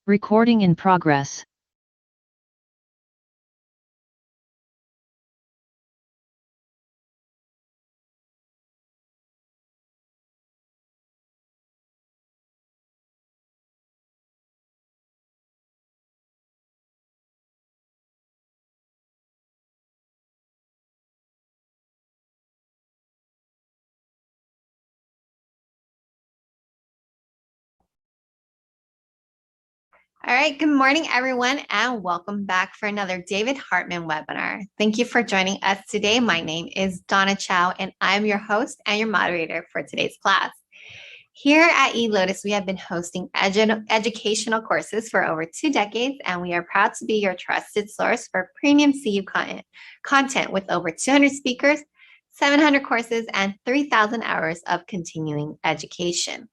Recording in progress. All right, good morning, everyone, and welcome back for another David Hartman webinar. Thank you for joining us today. My name is Donna Chow, and I'm your host and your moderator for today's class. Here at eLotus, we have been hosting educational courses for over 2 decades, and we are proud to be your trusted source for premium CEU content with over 200 speakers, 700 courses, and 3,000 hours of continuing education.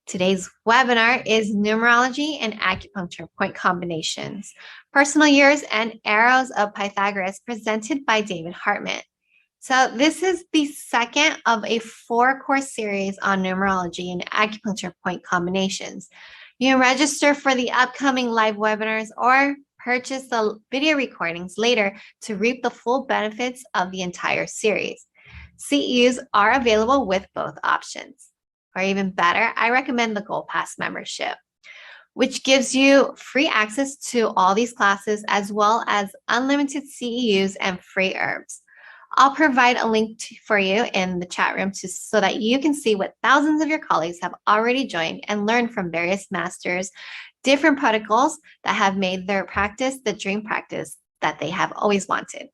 Today's webinar is Numerology and Acupuncture Point Combinations, Personal Years and Arrows of Pythagoras, presented by David Hartman. So this is the second of a 4-course series on numerology and acupuncture point combinations. You can register for the upcoming live webinars or purchase the video recordings later to reap the full benefits of the entire series. CEUs are available with both options. Or even better, I recommend the Gold Pass membership, which gives you free access to all these classes as well as unlimited CEUs and free herbs. I'll provide a link for you in the chat room so that you can see what thousands of your colleagues have already joined and learned from various masters, different protocols that have made their practice the dream practice that they have always wanted.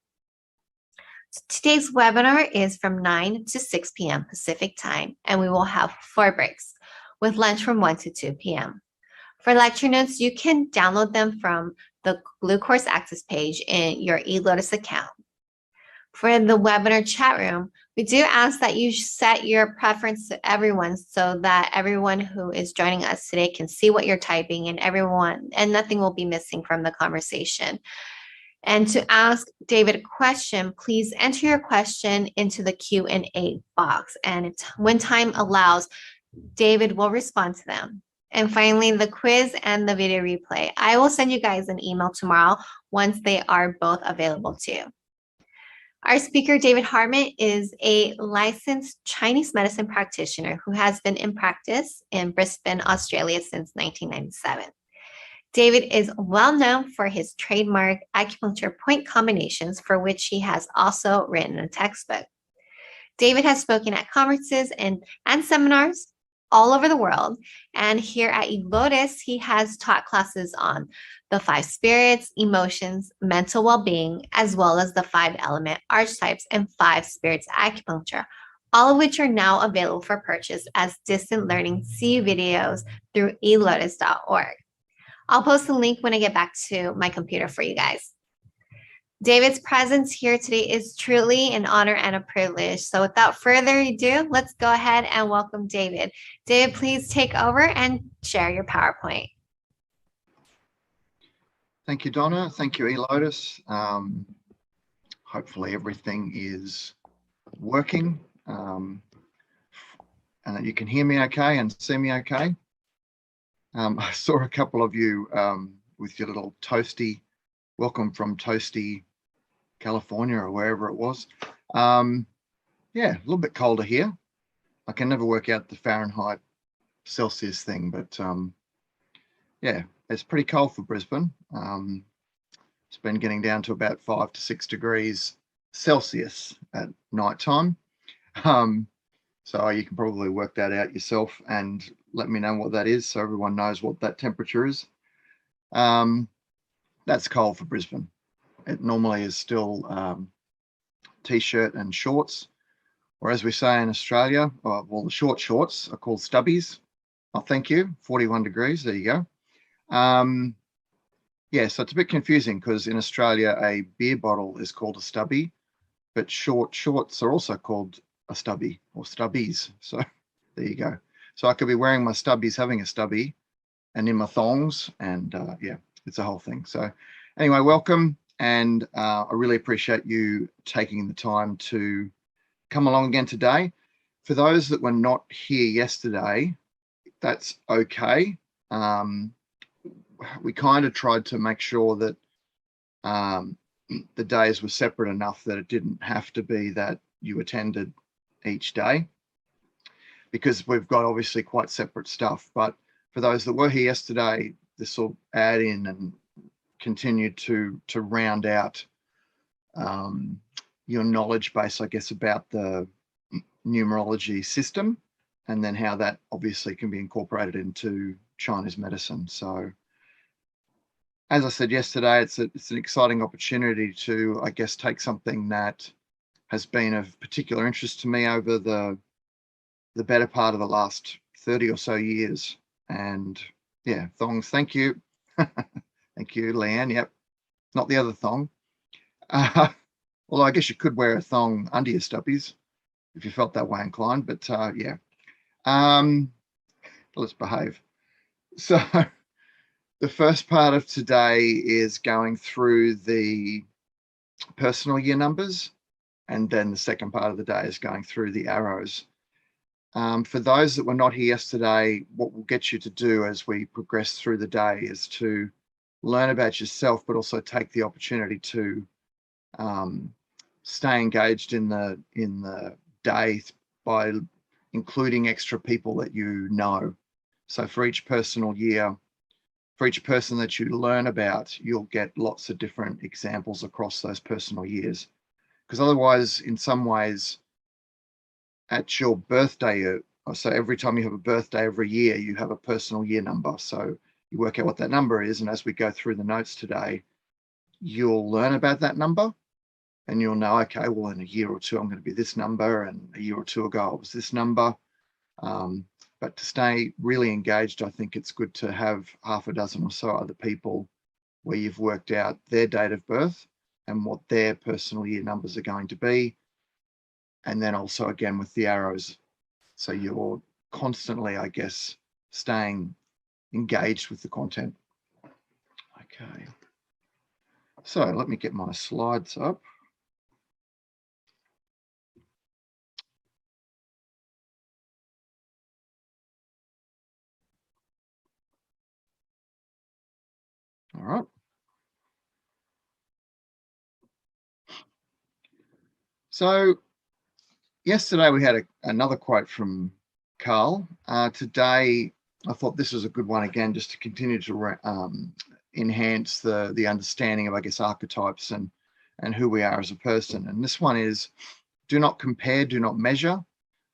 Today's webinar is from 9 to 6 p.m. Pacific time, and we will have 4 breaks with lunch from 1 to 2 p.m. For lecture notes, you can download them from the Blue Course Access page in your eLotus account. For the webinar chat room, we do ask that you set your preference to everyone so that everyone who is joining us today can see what you're typing and nothing will be missing from the conversation. And to ask David a question, please enter your question into the Q&A box. And when time allows, David will respond to them. And finally, the quiz and the video replay. I will send you guys an email tomorrow once they are both available too. Our speaker, David Hartman, is a licensed Chinese medicine practitioner who has been in practice in Brisbane, Australia since 1997. David is well known for his trademark acupuncture point combinations, for which he has also written a textbook. David has spoken at conferences and seminars all over the world, and here at eLotus, he has taught classes on the 5 spirits, emotions, mental well-being, as well as the 5-element archetypes and 5 spirits acupuncture, all of which are now available for purchase as distant learning CEU videos through elotus.org. I'll post the link when I get back to my computer for you guys. David's presence here today is truly an honor and a privilege. So without further ado, let's go ahead and welcome David. David, please take over and share your PowerPoint. Thank you, Donna. Thank you, eLotus. Hopefully everything is working and that you can hear me okay and see me okay. I saw a couple of you with your little toasty, welcome from Toasty, California, or wherever it was. Yeah, a little bit colder here. I can never work out the Fahrenheit Celsius thing, but yeah, it's pretty cold for Brisbane. It's been getting down to about 5 to 6 degrees Celsius at night time. So you can probably work that out yourself and let me know what that is so everyone knows what that temperature is. That's cold for Brisbane. It normally is still t-shirt and shorts, or as we say in Australia, well, the short shorts are called stubbies. Oh, thank you, 41 degrees, there you go. Yeah, so it's a bit confusing because in Australia, a beer bottle is called a stubby, but short shorts are also called a stubby or stubbies. So there you go. So I could be wearing my stubbies, having a stubby, and in my thongs, and yeah, it's a whole thing. So anyway, welcome, and I really appreciate you taking the time to come along again today. For those that were not here yesterday, that's okay. we kind of tried to make sure that the days were separate enough that it didn't have to be that you attended each day, because we've got obviously quite separate stuff. But for those that were here yesterday, this will add in and continue to round out your knowledge base, I guess, about the numerology system, and then how that obviously can be incorporated into Chinese medicine. So as I said yesterday, it's an exciting opportunity to, I guess, take something that has been of particular interest to me over the better part of the last 30 or so years. And yeah, thongs, thank you. Thank you, Leanne. Yep, not the other thong. Although I guess you could wear a thong under your stubbies if you felt that way inclined, but yeah. Let's behave. So the first part of today is going through the personal year numbers, and then the second part of the day is going through the arrows. For those that were not here yesterday, what we'll get you to do as we progress through the day is to learn about yourself, but also take the opportunity to stay engaged in the day by including extra people that you know. So for each personal year, for each person that you learn about, you'll get lots of different examples across those personal years. Because otherwise, in some ways, at your birthday, so every time you have a birthday every year, you have a personal year number. So you work out what that number is, and as we go through the notes today, you'll learn about that number, and you'll know, okay, well, in a year or two, I'm going to be this number, and a year or two ago, it was this number. But to stay really engaged, I think it's good to have half a dozen or so other people where you've worked out their date of birth and what their personal year numbers are going to be. And then also, again, with the arrows. So you're constantly, I guess, staying engaged with the content. Okay. So let me get my slides up. All right. So yesterday we had another quote from Carl. Today, I thought this was a good one again, just to continue to enhance the understanding of, I guess, archetypes and who we are as a person. And this one is, do not compare, do not measure.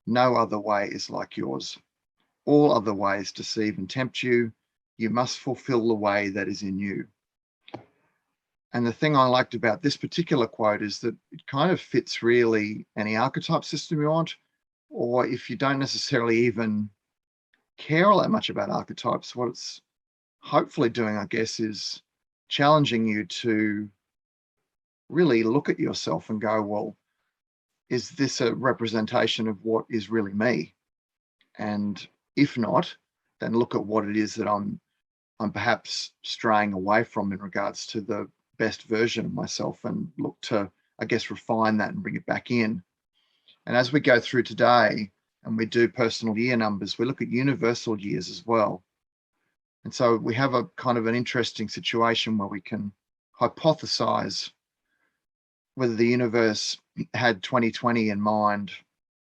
No other way is like yours. All other ways deceive and tempt you. You must fulfill the way that is in you. And the thing I liked about this particular quote is that it kind of fits really any archetype system you want, or if you don't necessarily even care all that much about archetypes, what it's hopefully doing, I guess, is challenging you to really look at yourself and go, well, is this a representation of what is really me? And if not, then look at what it is that I'm perhaps straying away from in regards to the best version of myself, and look to, I guess, refine that and bring it back in. And as we go through today and we do personal year numbers, we look at universal years as well. And so we have a kind of an interesting situation where we can hypothesize whether the universe had 2020 in mind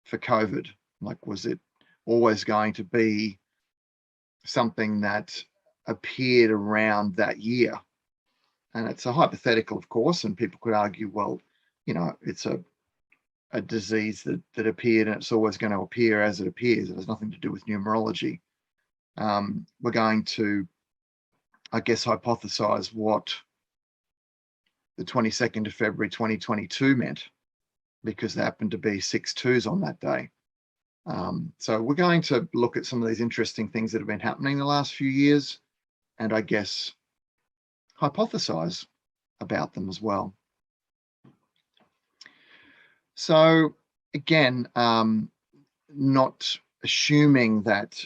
for COVID. Like, was it always going to be something that appeared around that year? And it's a hypothetical, of course, and people could argue, well, you know, it's a disease that appeared and it's always going to appear as it appears. It has nothing to do with numerology. We're going to, I guess, hypothesize what the 22nd of February 2022 meant, because there happened to be 6 2s on that day. So we're going to look at some of these interesting things that have been happening the last few years, and I guess hypothesize about them as well. So again, not assuming that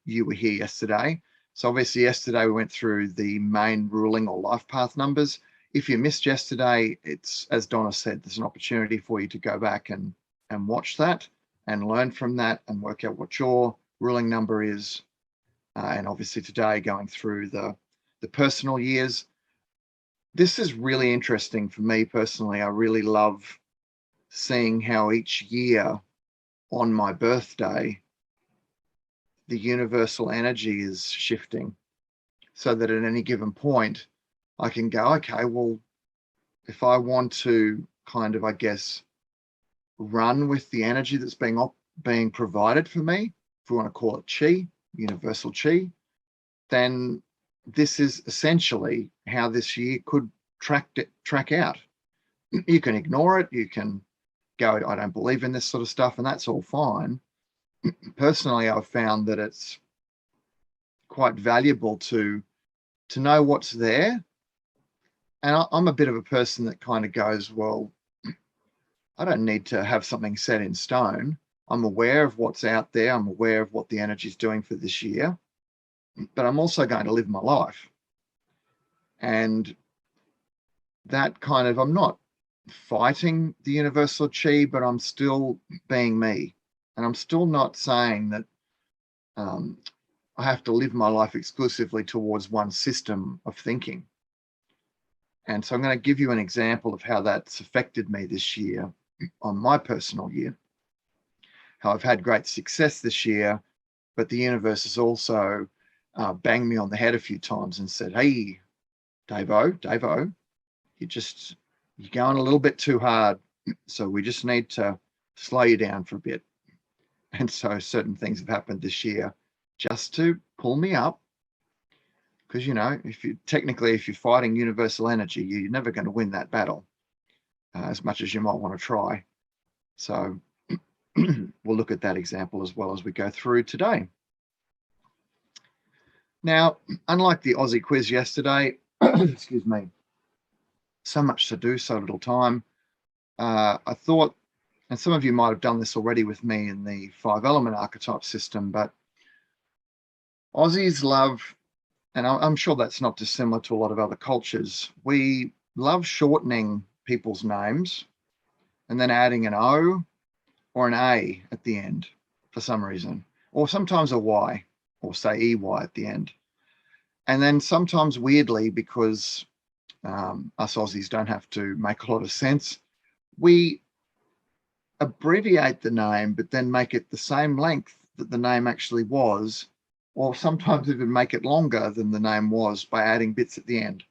you were here yesterday. So obviously yesterday we went through the main ruling or life path numbers. If you missed yesterday, it's, as Donna said, there's an opportunity for you to go back and watch that and learn from that and work out what your ruling number is. And obviously today going through the the personal years. This is really interesting for me personally. I really love seeing how each year on my birthday, the universal energy is shifting, so that at any given point, I can go, okay, well, if I want to kind of, I guess, run with the energy that's being provided for me, if we want to call it chi, universal chi, then this is essentially how this year could track out. You can ignore it, you can go, I don't believe in this sort of stuff, and that's all fine. Personally, I've found that it's quite valuable to know what's there. And I'm a bit of a person that kind of goes, well, I don't need to have something set in stone. I'm aware of what's out there. I'm aware of what the energy is doing for this year, but I'm also going to live my life. And that kind of, I'm not fighting the universal chi, but I'm still being me. And I'm still not saying that I have to live my life exclusively towards one system of thinking. And so I'm going to give you an example of how that's affected me this year on my personal year, how I've had great success this year, but the universe has also banged me on the head a few times and said, hey, Davo, you're going a little bit too hard. So we just need to slow you down for a bit. And so certain things have happened this year just to pull me up. Because, if you're fighting universal energy, you're never going to win that battle as much as you might want to try. So we'll look at that example as well as we go through today. Now, unlike the Aussie quiz yesterday, excuse me, so much to do, so little time. I thought, and some of you might have done this already with me in the 5-element archetype system, but Aussies love, and I'm sure that's not dissimilar to a lot of other cultures, we love shortening people's names and then adding an O or an A at the end for some reason, or sometimes a Y, or say EY at the end. And then sometimes weirdly, because us Aussies don't have to make a lot of sense, we abbreviate the name, but then make it the same length that the name actually was, or sometimes even make it longer than the name was by adding bits at the end.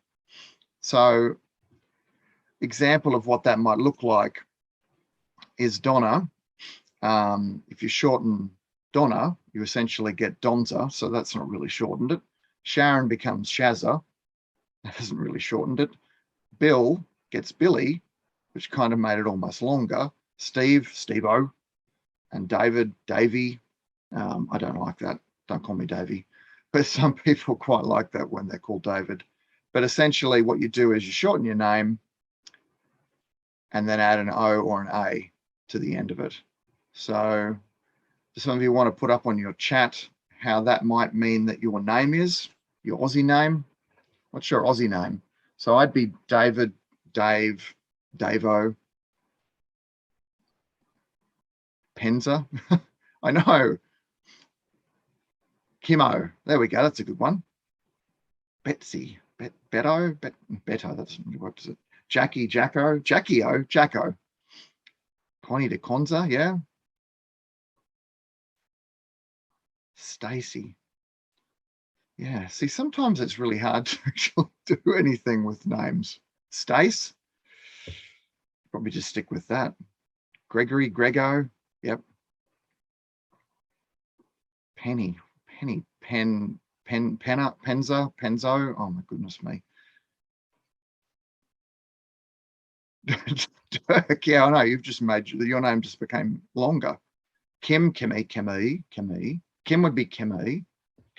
So, example of what that might look like is Donna. If you shorten Donna, you essentially get Donza, so that's not really shortened it. Sharon becomes Shazza, that hasn't really shortened it. Bill gets Billy, which kind of made it almost longer. Steve, Steve-O, and David, Davey. I don't like that. Don't call me Davey. But some people quite like that when they're called David. But essentially what you do is you shorten your name and then add an O or an A to the end of it. So some of you want to put up on your chat how that might mean that your name is, your Aussie name. What's your Aussie name? So I'd be David, Dave, Davo, Penza. I know. Kimo. There we go. That's a good one. Betsy. Beto. Beto. That's what is it? Jackie. Jacko. Jackie-O. Jacko. Connie de Conza. Yeah. Stacy. Yeah. See, sometimes it's really hard to actually do anything with names. Stace. Probably just stick with that. Gregory. Grego. Yep. Penny, Penza, Penzo. Oh my goodness me. Dirk, yeah, I know. You've just made your name just became longer. Kim, Kimmy. Kim would be Kimmy.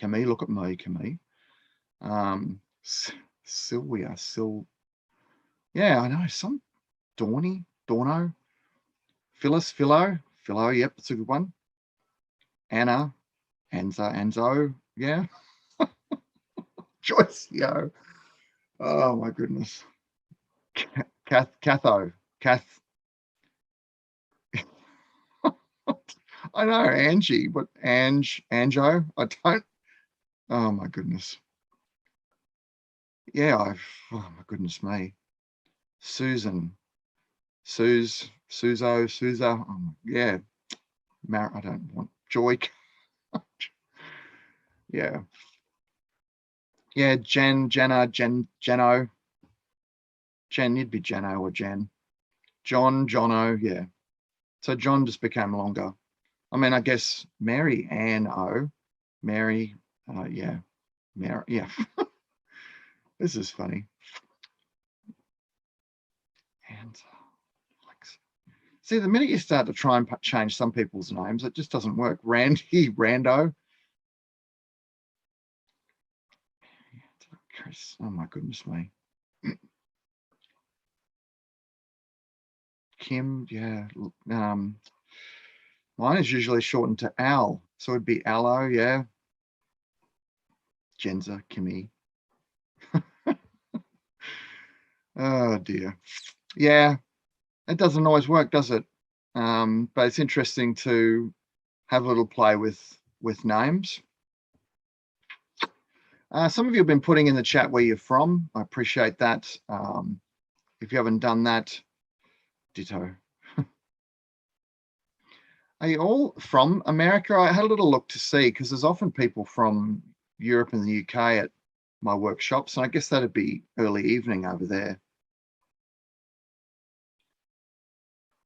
Kimmy, look at me, Kimmy. Sylvia, yeah, I know. Some Dorno. Phyllis, Philo, yep, that's a good one. Anna, Anzo, yeah. Joyce, yo. Oh my goodness. Catho. I know, Angie, but Anjo, I don't. Oh my goodness. yeah, oh my goodness me. Susan, Suzo, yeah. I don't want Joy. Yeah. Yeah, Jenna, Jeno. Jen, you'd be Jeno or Jen. Jono, yeah. So John just became longer. I mean, I guess Mary Ann O. Mary, yeah. Mary, yeah. This is funny. And see, the minute you start to try and change some people's names, it just doesn't work. Randy, Rando. Chris, oh my goodness me. Kim, yeah. Mine is usually shortened to Al, so it'd be Aloe, yeah. Genza, Kimmy. Oh dear. Yeah, it doesn't always work, does it? But it's interesting to have a little play with names. Some of you have been putting in the chat where you're from. I appreciate that. If you haven't done that, ditto. Are you all from America? I had a little look to see, because there's often people from Europe and the UK at my workshops, and I guess that'd be early evening over there.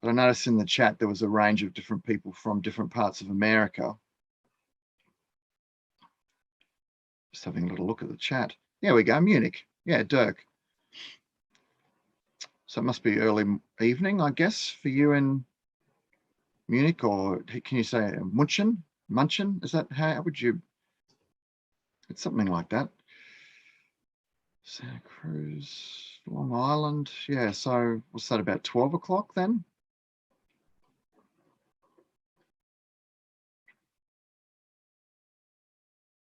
But I noticed in the chat there was a range of different people from different parts of America. Just having a little look at the chat. There we go, Munich. Yeah, Dirk. So it must be early evening, I guess, for you in Munich, or can you say Munchen? Is that, how would you? It's something like that. Santa Cruz, Long Island. Yeah, so what's that, about 12 o'clock then?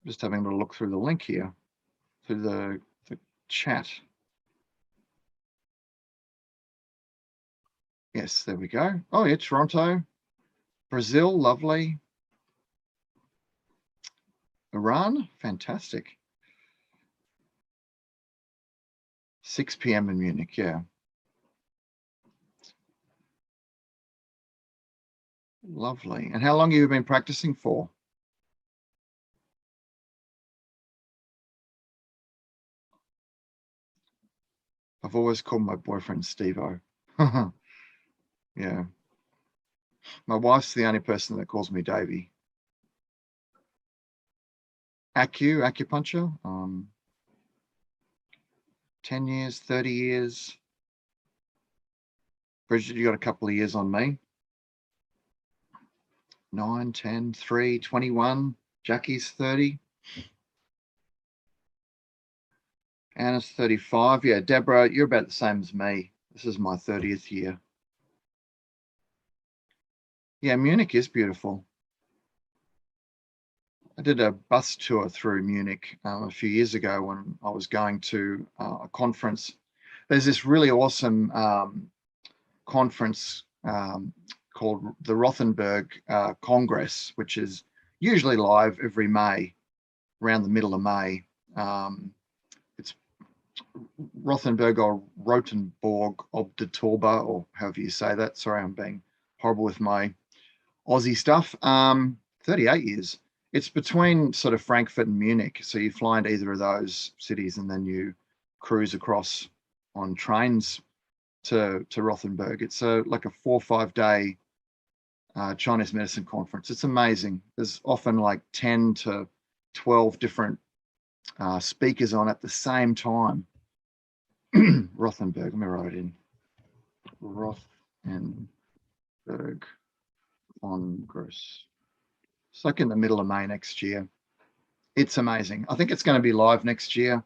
Just having a look through the link here, through the chat. Yes, there we go. Oh yeah, Toronto, Brazil, lovely. Iran, fantastic. 6 p.m. in Munich, yeah. Lovely. And how long have you been practicing for? I've always called my boyfriend Steve-O. Yeah. My wife's the only person that calls me Davey. Acupuncture, 10 years, 30 years. Bridget, you got a couple of years on me. 9, 10, 3, 21. Jackie's 30. Anna's 35. Yeah, Deborah, you're about the same as me. This is my 30th year. Yeah, Munich is beautiful. I did a bus tour through Munich a few years ago when I was going to a conference. There's this really awesome conference called the Rothenburg Congress, which is usually live every May, around the middle of May. It's Rothenburg or Rotenborg ob der Torba, or however you say that. Sorry, I'm being horrible with my Aussie stuff. 38 years. It's between sort of Frankfurt and Munich. So you fly into either of those cities and then you cruise across on trains to Rothenburg. It's like a 4 or 5 day Chinese medicine conference. It's amazing. There's often like 10 to 12 different speakers on at the same time. Rothenburg, let me write it in. Rothenburg Congress. It's like in the middle of May next year. It's amazing. I think it's going to be live next year,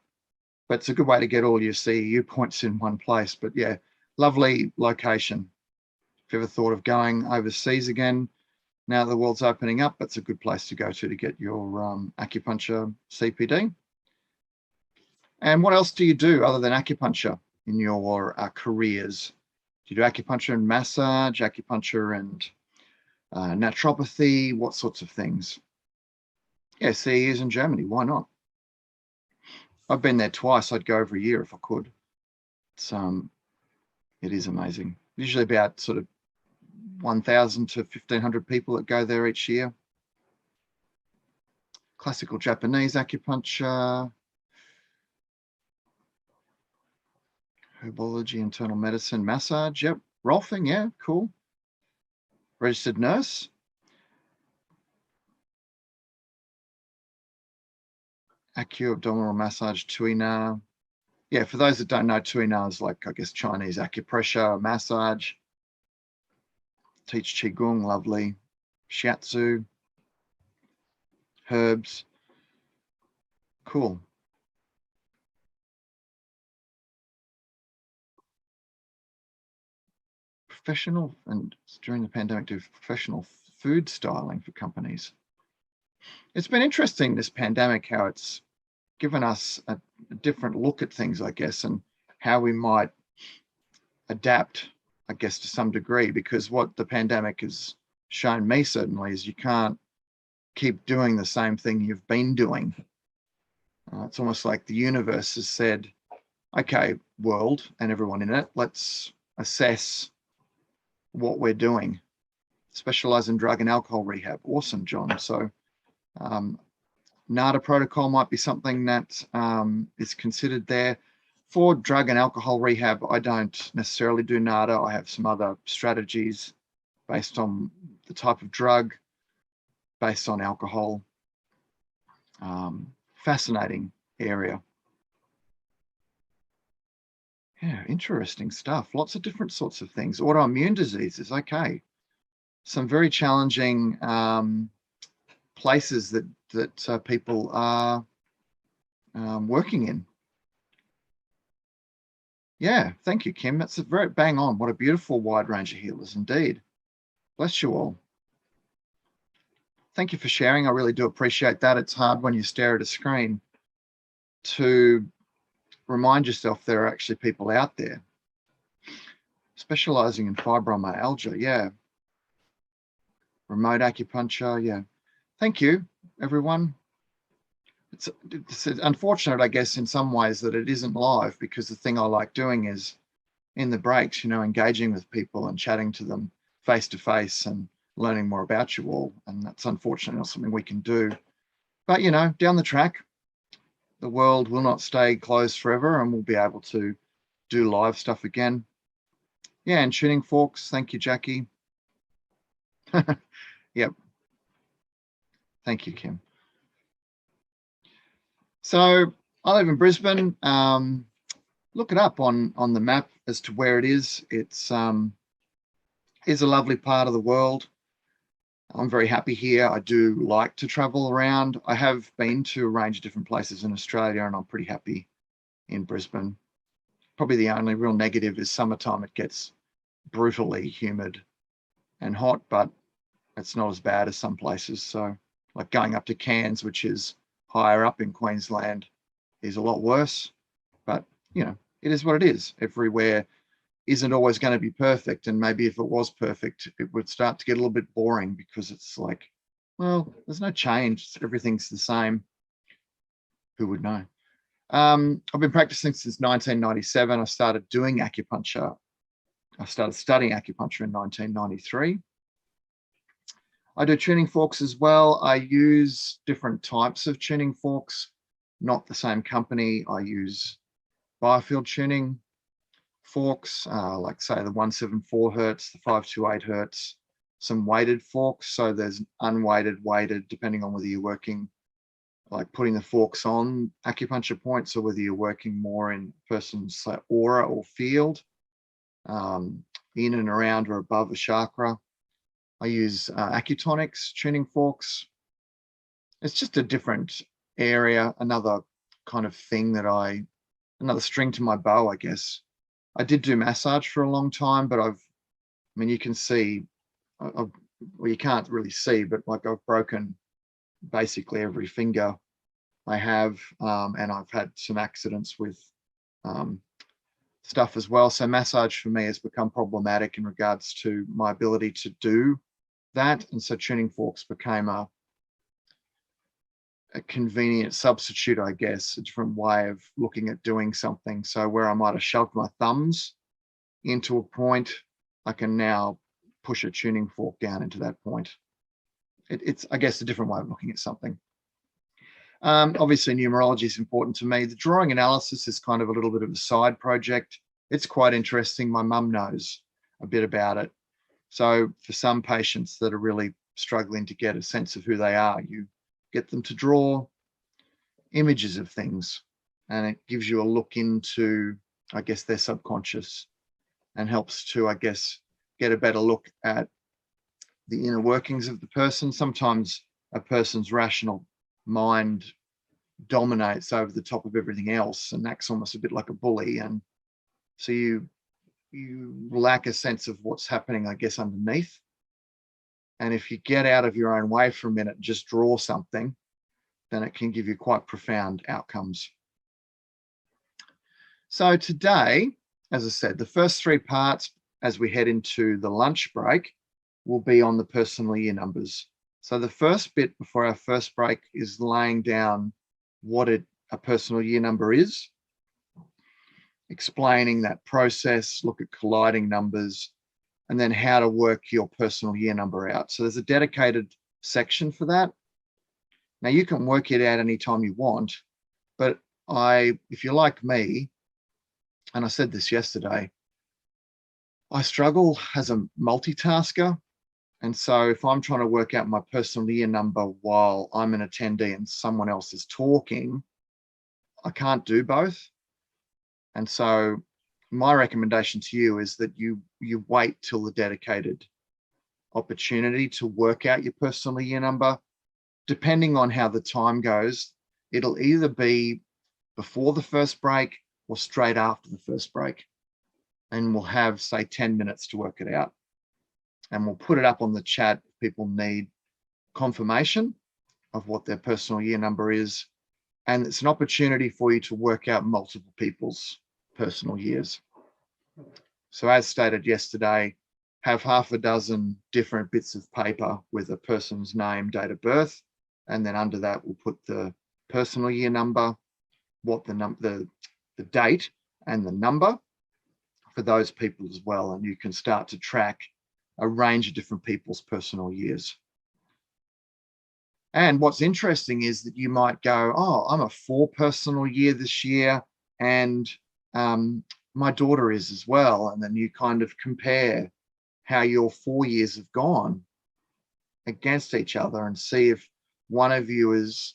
but it's a good way to get all your CEU points in one place. But yeah, lovely location. If you ever thought of going overseas again, now the world's opening up, that's a good place to go to get your acupuncture CPD. And what else do you do other than acupuncture in your careers? Do you do acupuncture and massage, acupuncture and naturopathy? What sorts of things? Yeah, CEUs in Germany, why not? I've been there twice. I'd go every year if I could. It is amazing. Usually about sort of 1,000 to 1,500 people that go there each year. Classical Japanese acupuncture, herbology, internal medicine, massage. Yep. Rolfing. Yeah, cool. Registered nurse. Abdominal massage, Tuina. Yeah, for those that don't know, Tuina is like, I guess, Chinese acupressure, massage. Teach Qigong, lovely. Shiatsu. Herbs. Cool. Professional, and during the pandemic, do professional food styling for companies. It's been interesting, this pandemic, how it's given us a different look at things, I guess, and how we might adapt, I guess, to some degree, because what the pandemic has shown me certainly is you can't keep doing the same thing you've been doing. It's almost like the universe has said, okay, world and everyone in it, let's assess what we're doing. Specialize in drug and alcohol rehab. Awesome, John. So NADA protocol might be something that is considered there. For drug and alcohol rehab, I don't necessarily do NADA. I have some other strategies based on the type of drug, based on alcohol. Fascinating area. Yeah, interesting stuff. Lots of different sorts of things. Autoimmune diseases, okay. Some very challenging places that people are working in. Yeah, thank you, Kim. That's a very bang on. What a beautiful wide range of healers indeed. Bless you all. Thank you for sharing. I really do appreciate that. It's hard when you stare at a screen to remind yourself there are actually people out there specializing in fibromyalgia. Yeah. Remote acupuncture. Yeah. Thank you, everyone. It's unfortunate, I guess, in some ways that it isn't live, because the thing I like doing is in the breaks, engaging with people and chatting to them face to face and learning more about you all. And that's unfortunately not something we can do. But, down the track, the world will not stay closed forever and we'll be able to do live stuff again. Yeah, and tuning forks. Thank you, Jackie. Yep. Thank you, Kim. So I live in Brisbane. Look it up on the map as to where it is. It's is a lovely part of the world. I'm very happy here. I do like to travel around. I have been to a range of different places in Australia and I'm pretty happy in Brisbane. Probably the only real negative is summertime. It gets brutally humid and hot, but it's not as bad as some places. So like going up to Cairns, which is higher up in Queensland, is a lot worse. But, it is what it is. Everywhere isn't always going to be perfect. And maybe if it was perfect, it would start to get a little bit boring, because it's like, well, there's no change. Everything's the same. Who would know? I've been practicing since 1997. I started doing acupuncture. I started studying acupuncture in 1993. I do tuning forks as well. I use different types of tuning forks, not the same company. I use biofield tuning forks, like say the 174 hertz, the 528 hertz, some weighted forks. So there's unweighted, weighted, depending on whether you're working, like putting the forks on acupuncture points, or whether you're working more in person's aura or field, in and around or above a chakra. I use Accutonics tuning forks. It's just a different area, another kind of thing that another string to my bow, I guess. I did do massage for a long time, but you can see, well, you can't really see, but like I've broken basically every finger I have, and I've had some accidents with stuff as well. So massage for me has become problematic in regards to my ability to do that. And so tuning forks became a convenient substitute, I guess, a different way of looking at doing something. So where I might have shoved my thumbs into a point, I can now push a tuning fork down into that point. It's, I guess, a different way of looking at something. Obviously, numerology is important to me. The drawing analysis is kind of a little bit of a side project. It's quite interesting. My mum knows a bit about it. So for some patients that are really struggling to get a sense of who they are, you get them to draw images of things, and it gives you a look into, I guess, their subconscious, and helps to, I guess, get a better look at the inner workings of the person. Sometimes a person's rational mind dominates over the top of everything else and acts almost a bit like a bully, and so you lack a sense of what's happening, I guess, underneath. And if you get out of your own way for a minute and just draw something, then it can give you quite profound outcomes. So today, as I said, the first 3 parts as we head into the lunch break will be on the personal year numbers. So the first bit before our first break is laying down what a personal year number is, explaining that process, look at colliding numbers, and then how to work your personal year number out. So there's a dedicated section for that. Now you can work it out anytime you want, but if you're like me, and I said this yesterday, I struggle as a multitasker. And so if I'm trying to work out my personal year number while I'm an attendee and someone else is talking, I can't do both. And so my recommendation to you is that you wait till the dedicated opportunity to work out your personal year number. Depending on how the time goes, it'll either be before the first break or straight after the first break. And we'll have, say, 10 minutes to work it out. And we'll put it up on the chat if people need confirmation of what their personal year number is. And it's an opportunity for you to work out multiple people's personal years. So as stated yesterday, have half a dozen different bits of paper with a person's name, date of birth, and then under that we'll put the personal year number, what the date and the number for those people as well. And you can start to track a range of different people's personal years. And what's interesting is that you might go, oh, I'm a 4 personal year this year, and my daughter is as well. And then you kind of compare how your 4 years have gone against each other and see if one of you is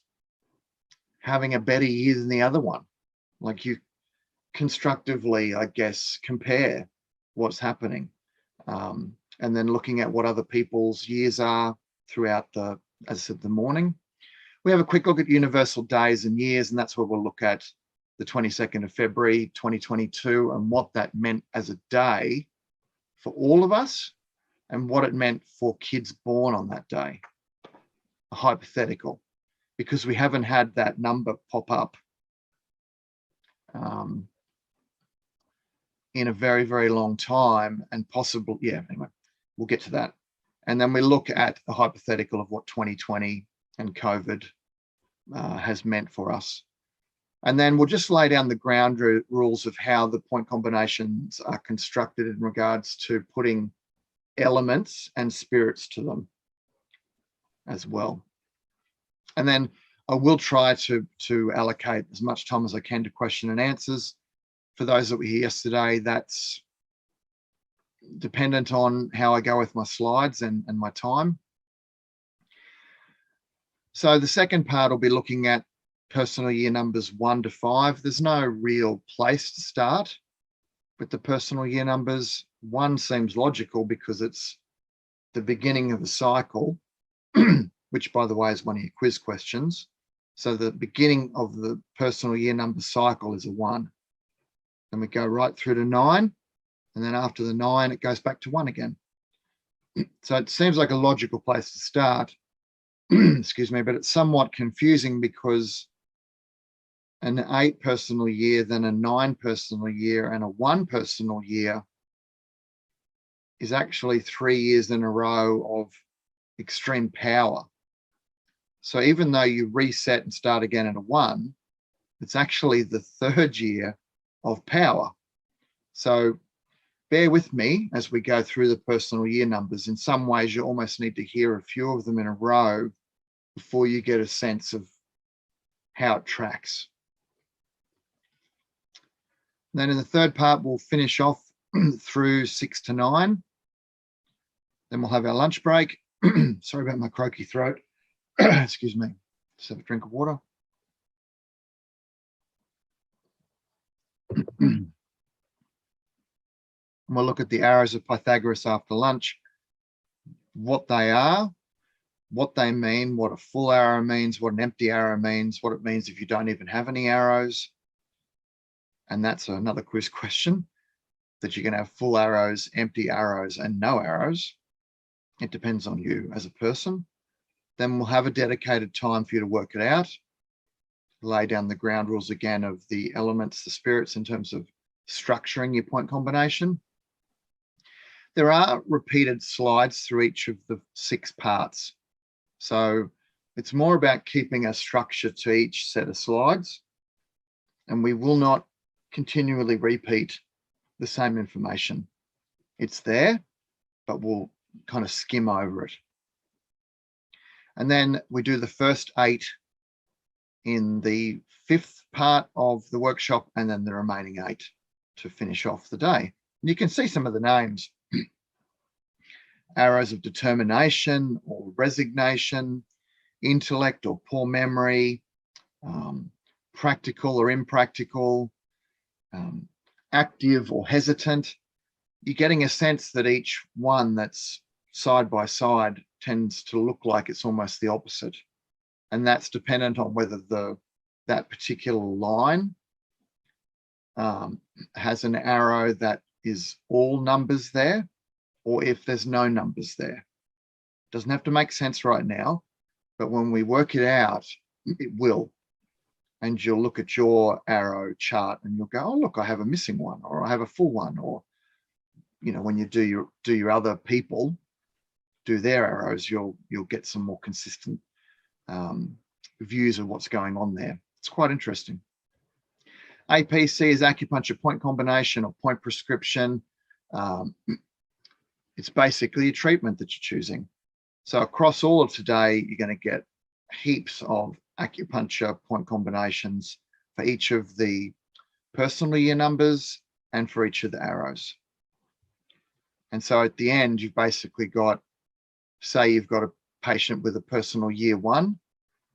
having a better year than the other one. Like, you constructively, I guess, compare what's happening. And then looking at what other people's years are throughout the, as I said, the morning. We have a quick look at universal days and years, and that's where we'll look at the 22nd of February, 2022, and what that meant as a day for all of us and what it meant for kids born on that day. A hypothetical, because we haven't had that number pop up in a very, very long time, and possible, yeah, anyway, we'll get to that. And then we look at the hypothetical of what 2020 and COVID has meant for us. And then we'll just lay down the ground rules of how the point combinations are constructed in regards to putting elements and spirits to them as well. And then I will try to allocate as much time as I can to question and answers. For those that were here yesterday, that's dependent on how I go with my slides and my time. So the second part will be looking at personal year numbers 1 to 5. There's no real place to start with the personal year numbers. 1 seems logical because it's the beginning of a cycle, which, by the way, is one of your quiz questions. So the beginning of the personal year number cycle is a 1. Then we go right through to 9. And then after the 9, it goes back to 1 again. So it seems like a logical place to start, excuse me, but it's somewhat confusing because an 8 personal year, then a 9 personal year, and a 1 personal year is actually 3 years in a row of extreme power. So even though you reset and start again at a 1, it's actually the 3rd year of power. So bear with me as we go through the personal year numbers. In some ways, you almost need to hear a few of them in a row before you get a sense of how it tracks. And then in the 3rd part, we'll finish off through 6 to 9. Then we'll have our lunch break. Sorry about my croaky throat. Excuse me. Just have a drink of water. And we'll look at the arrows of Pythagoras after lunch, what they are, what they mean, what a full arrow means, what an empty arrow means, what it means if you don't even have any arrows. And that's another quiz question, that you can have full arrows, empty arrows, and no arrows. It depends on you as a person. Then we'll have a dedicated time for you to work it out, lay down the ground rules again of the elements, the spirits, in terms of structuring your point combination. There are repeated slides through each of the 6 parts. So it's more about keeping a structure to each set of slides, and we will not continually repeat the same information. It's there, but we'll kind of skim over it. And then we do the first 8 in the 5th part of the workshop, and then the remaining 8 to finish off the day. And you can see some of the names. Arrows of determination or resignation, intellect or poor memory, practical or impractical, active or hesitant. You're getting a sense that each one that's side by side tends to look like it's almost the opposite. And that's dependent on whether that particular line has an arrow that is all numbers there, or if there's no numbers there. It doesn't have to make sense right now, but when we work it out, it will. And you'll look at your arrow chart and you'll go, oh, look, I have a missing one, or I have a full one. Or, you know, when you do your other people do their arrows, you'll get some more consistent views of what's going on there. It's quite interesting. APC is acupuncture point combination or point prescription. It's basically a treatment that you're choosing. So across all of today, you're going to get heaps of acupuncture point combinations for each of the personal year numbers and for each of the arrows. And so at the end, you've basically got, say you've got a patient with a personal year 1,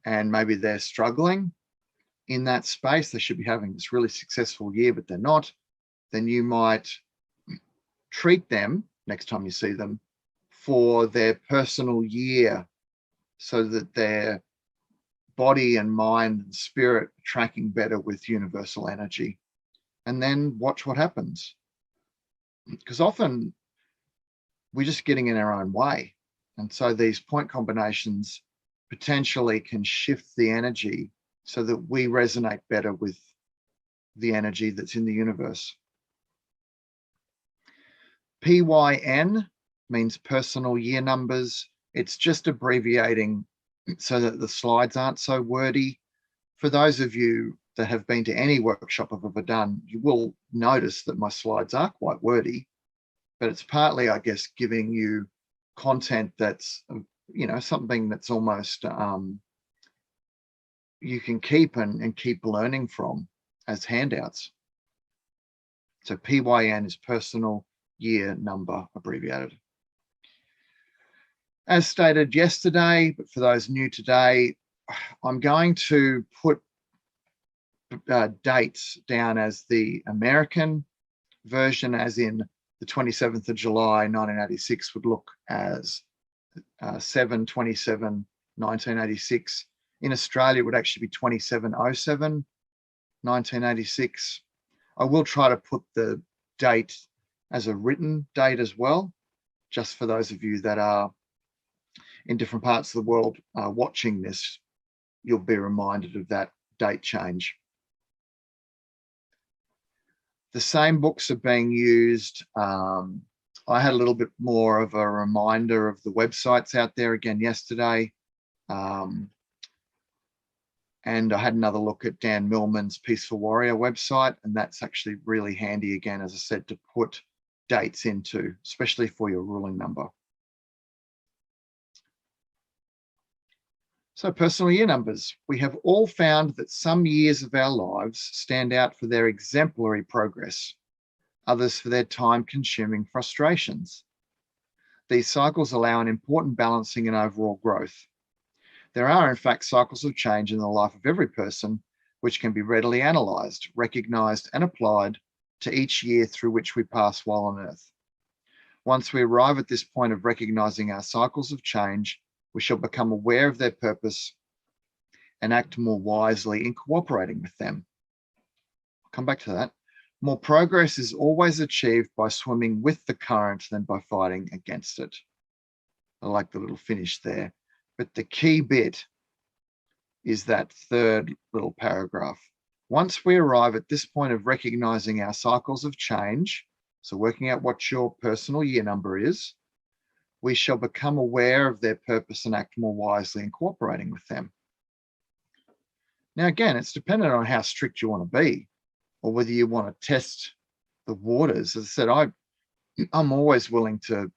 and maybe they're struggling in that space. They should be having this really successful year, but they're not. Then you might treat them next time you see them for their personal year, so that their body and mind and spirit are tracking better with universal energy. And then watch what happens. Because often we're just getting in our own way. And so these point combinations potentially can shift the energy so that we resonate better with the energy that's in the universe. PYN means personal year numbers. It's just abbreviating so that the slides aren't so wordy. For those of you that have been to any workshop I've ever done, you will notice that my slides are quite wordy, but it's partly, I guess, giving you content that's, you know, something that's almost you can keep and keep learning from as handouts. So PYN is personal year number abbreviated. As stated yesterday, but for those new today, I'm going to put dates down as the American version, as in the 27th of July 1986 would look as 7/27/1986. In Australia, it would actually be 27/07/1986. I will try to put the date as a written date as well, just for those of you that are in different parts of the world watching this, you'll be reminded of that date change. The same books are being used. I had a little bit more of a reminder of the websites out there again yesterday. And I had another look at Dan Millman's Peaceful Warrior website, and that's actually really handy again, as I said, to put dates into, especially for your ruling number. So personal year numbers. We have all found that some years of our lives stand out for their exemplary progress, others for their time-consuming frustrations. These cycles allow an important balancing and overall growth. There are, in fact, cycles of change in the life of every person, which can be readily analysed, recognised and applied to each year through which we pass while on Earth. Once we arrive at this point of recognising our cycles of change, we shall become aware of their purpose and act more wisely in cooperating with them. I'll come back to that. More progress is always achieved by swimming with the current than by fighting against it. I like the little finish there. But the key bit is that third little paragraph. Once we arrive at this point of recognizing our cycles of change, so working out what your personal year number is, we shall become aware of their purpose and act more wisely in cooperating with them. Now, again, it's dependent on how strict you want to be or whether you want to test the waters. As I said, I'm always willing to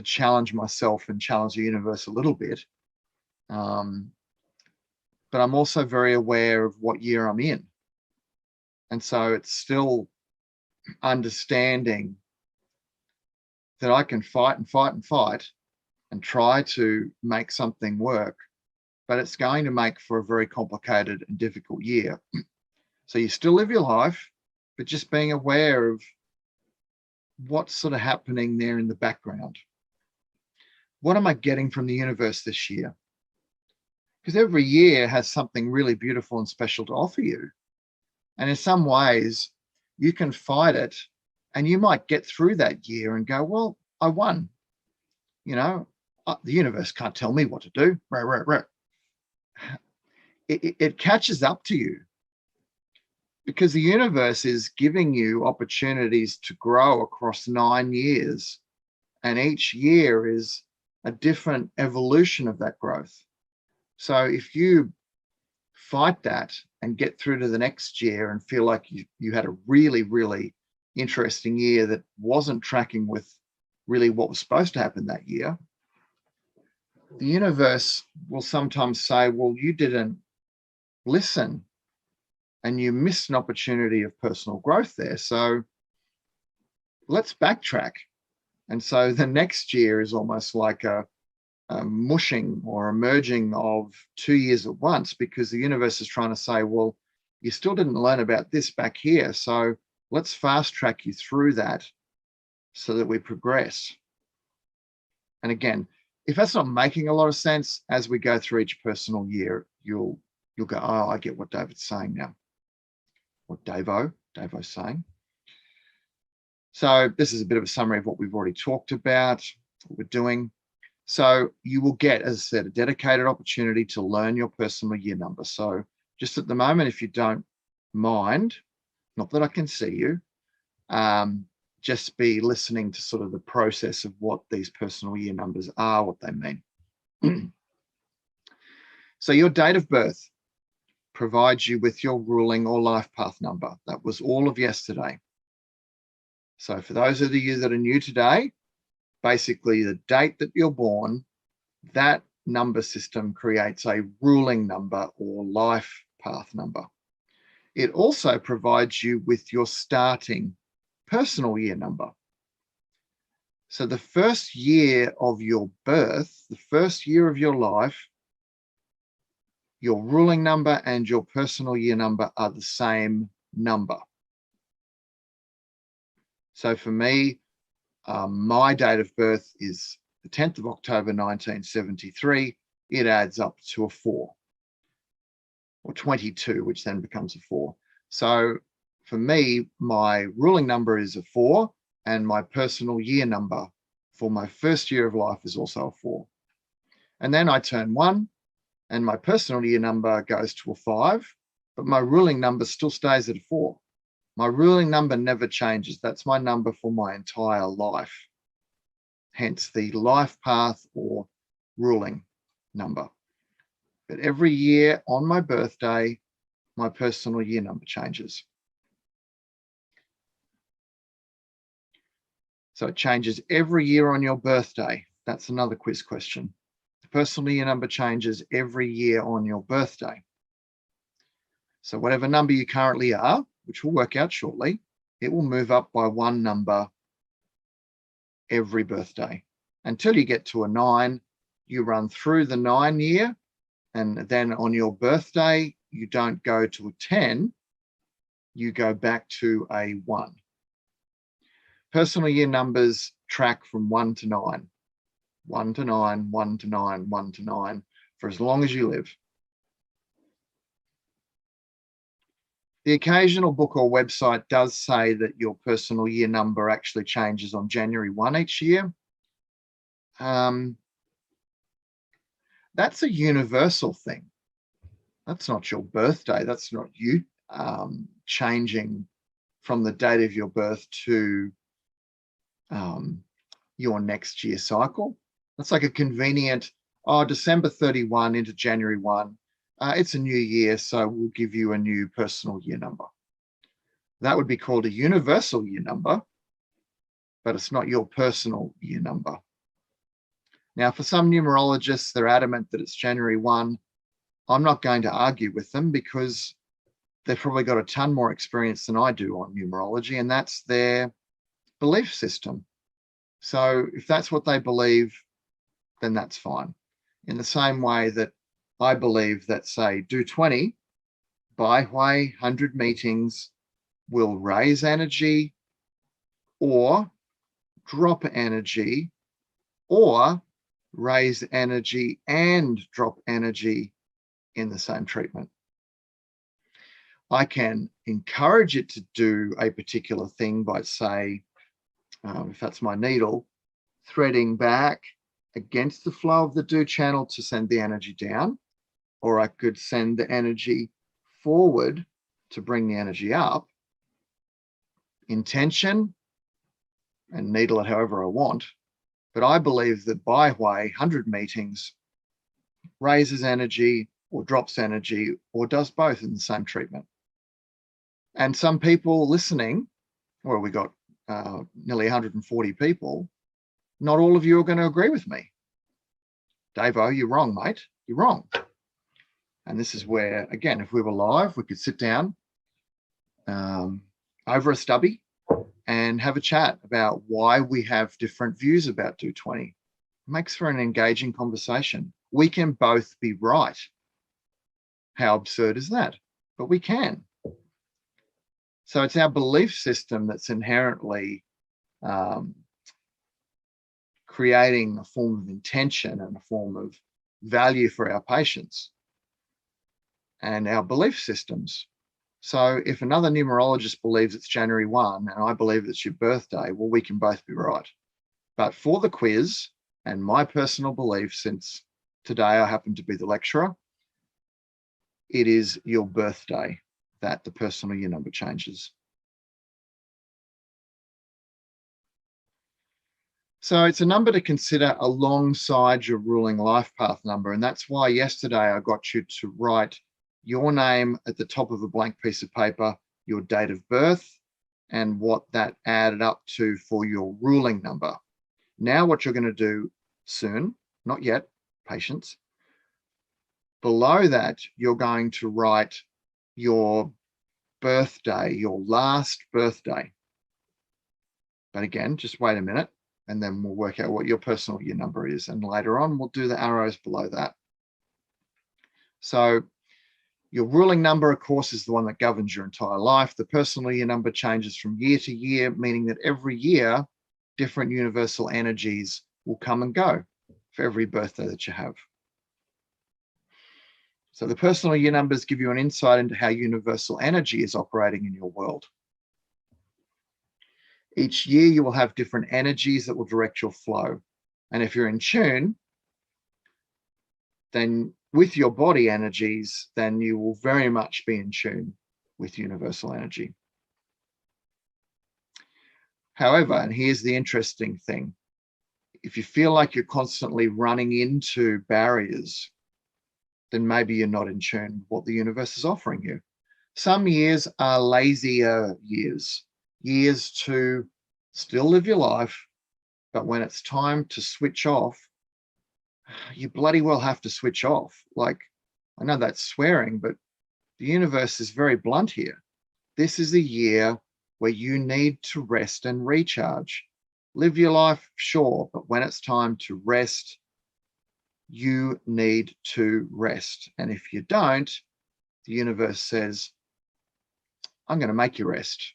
challenge myself and challenge the universe a little bit. But I'm also very aware of what year I'm in. And so it's still understanding that I can fight and fight and fight and try to make something work, but it's going to make for a very complicated and difficult year. So you still live your life, but just being aware of what's sort of happening there in the background. What am I getting from the universe this year? Because every year has something really beautiful and special to offer you. And in some ways, you can fight it and you might get through that year and go, well, I won. You know, the universe can't tell me what to do. It catches up to you because the universe is giving you opportunities to grow across 9 years. And each year is a different evolution of that growth. So if you fight that and get through to the next year and feel like you had a really, really interesting year that wasn't tracking with really what was supposed to happen that year, the universe will sometimes say, well, you didn't listen and you missed an opportunity of personal growth there. So let's backtrack. And so the next year is almost like a mushing or a merging of 2 years at once, because the universe is trying to say, well, you still didn't learn about this back here. So let's fast track you through that so that we progress. And again, if that's not making a lot of sense, as we go through each personal year, you'll go, oh, I get what David's saying now. What Davo's saying. So this is a bit of a summary of what we've already talked about, what we're doing. So you will get, as I said, a dedicated opportunity to learn your personal year number. So just at the moment, if you don't mind, not that I can see you, just be listening to sort of the process of what these personal year numbers are, what they mean. So your date of birth provides you with your ruling or life path number. That was all of yesterday. So for those of you that are new today, basically the date that you're born, that number system creates a ruling number or life path number. It also provides you with your starting personal year number. So the first year of your birth, the first year of your life, your ruling number and your personal year number are the same number. So for me, my date of birth is the 10th of October, 1973. It adds up to a 4 or 22, which then becomes a 4. So for me, my ruling number is a 4 and my personal year number for my first year of life is also a 4. And then I turn 1 and my personal year number goes to a 5, but my ruling number still stays at a 4. My ruling number never changes. That's my number for my entire life. Hence the life path or ruling number. But every year on my birthday, my personal year number changes. So it changes every year on your birthday. That's another quiz question. The personal year number changes every year on your birthday. So whatever number you currently are, which we'll work out shortly, it will move up by one number every birthday until you get to a 9. You run through the 9 year, and then on your birthday, you don't go to a 10, you go back to a 1. Personal year numbers track from 1 to 9, 1 to 9, 1 to 9, 1 to 9, for as long as you live. The occasional book or website does say that your personal year number actually changes on January 1 each year. That's a universal thing. That's not your birthday. That's not you changing from the date of your birth to your next year cycle. That's like a convenient, December 31 into January 1. It's a new year, so we'll give you a new personal year number. That would be called a universal year number, but it's not your personal year number. Now, for some numerologists, they're adamant that it's January 1. I'm not going to argue with them because they've probably got a ton more experience than I do on numerology, and that's their belief system. So if that's what they believe, then that's fine. In the same way that I believe that, say, do 20, by way 100 meetings will raise energy or drop energy or raise energy and drop energy in the same treatment. I can encourage it to do a particular thing by, say, if that's my needle, threading back against the flow of the do channel to send the energy down, or I could send the energy forward to bring the energy up. Intention, and needle it however I want, but I believe that by way 100 meetings raises energy or drops energy or does both in the same treatment. And some people listening, well, we got nearly 140 people, not all of you are going to agree with me. Davo, you're wrong, mate. You're wrong. And this is where, again, if we were live, we could sit down over a stubby and have a chat about why we have different views about Do 20. It makes for an engaging conversation. We can both be right. How absurd is that? But we can. So it's our belief system that's inherently creating a form of intention and a form of value for our patients and our belief systems. So if another numerologist believes it's January 1 and I believe it's your birthday, well, we can both be right. But for the quiz and my personal belief, since today I happen to be the lecturer, it is your birthday that the personal year number changes. So it's a number to consider alongside your ruling life path number. And that's why yesterday I got you to write your name at the top of a blank piece of paper, your date of birth, and what that added up to for your ruling number. Now what you're going to do soon, not yet, patience. Below that, you're going to write your birthday, your last birthday. But again, just wait a minute, and then we'll work out what your personal year number is. And later on, we'll do the arrows below that. So your ruling number, of course, is the one that governs your entire life. The personal year number changes from year to year, meaning that every year, different universal energies will come and go for every birthday that you have. So the personal year numbers give you an insight into how universal energy is operating in your world. Each year you will have different energies that will direct your flow. And if you're in tune, then with your body energies, then you will very much be in tune with universal energy. However, and here's the interesting thing, if you feel like you're constantly running into barriers then maybe you're not in tune with what the universe is offering you. Some years are lazier years, years to still live your life, but when it's time to switch off, you bloody well have to switch off. Like, I know that's swearing, but the universe is very blunt here. This is a year where you need to rest and recharge. Live your life, sure, but when it's time to rest, you need to rest. And if you don't, the universe says, I'm going to make you rest.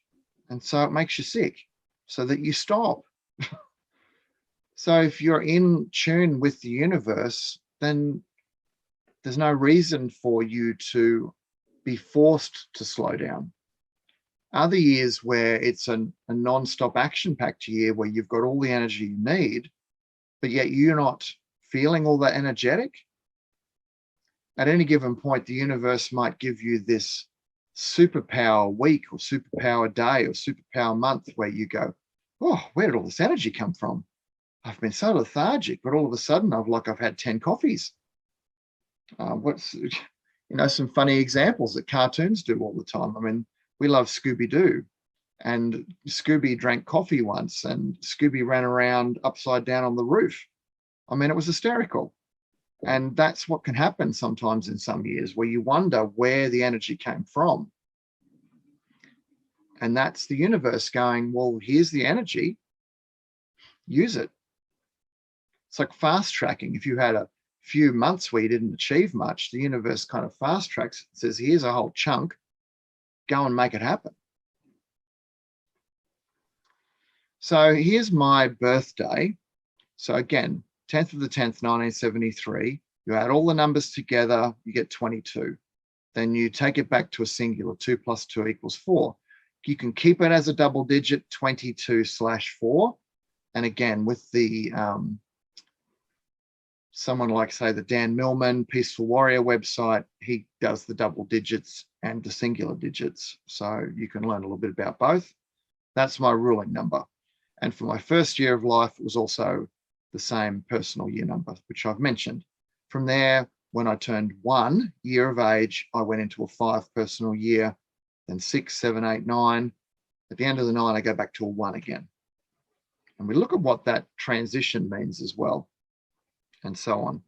And so it makes you sick so that you stop. So if you're in tune with the universe, then there's no reason for you to be forced to slow down. Other years where it's a non-stop action-packed year where you've got all the energy you need, but yet you're not feeling all that energetic, at any given point, the universe might give you this superpower week or superpower day or superpower month where you go, oh, where did all this energy come from? I've been so lethargic, but all of a sudden I've had 10 coffees. Some funny examples that cartoons do all the time. I mean, we love Scooby-Doo, and Scooby drank coffee once and Scooby ran around upside down on the roof. I mean, it was hysterical. And that's what can happen sometimes in some years where you wonder where the energy came from. And that's the universe going, well, here's the energy, use it. It's like fast tracking. If you had a few months where you didn't achieve much, the universe kind of fast tracks it, says, here's a whole chunk, go and make it happen. So here's my birthday. So again, 10th of the 10th, 1973, you add all the numbers together, you get 22. Then you take it back to a singular, 2 + 2 = 4. You can keep it as a double digit, 22/4. And again, with the someone like, say, the Dan Millman Peaceful Warrior website, he does the double digits and the singular digits. So you can learn a little bit about both. That's my ruling number. And for my first year of life, it was also the same personal year number, which I've mentioned. From there, when I turned 1 year of age, I went into a 5 personal year, then 6, 7, 8, 9. At the end of the 9, I go back to a 1 again. And we look at what that transition means as well, and so on.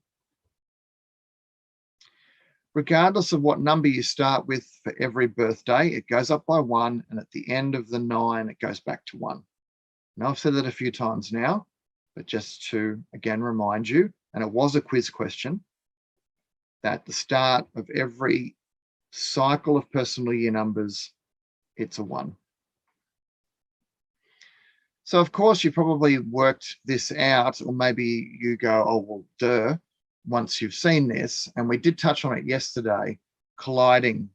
Regardless of what number you start with for every birthday, it goes up by 1, and at the end of the 9, it goes back to 1. Now, I've said that a few times now, but just to, again, remind you, and it was a quiz question, that the start of every cycle of personal year numbers, it's a 1. So, of course, you probably worked this out, or maybe you go, oh, well, duh, once you've seen this, and we did touch on it yesterday, colliding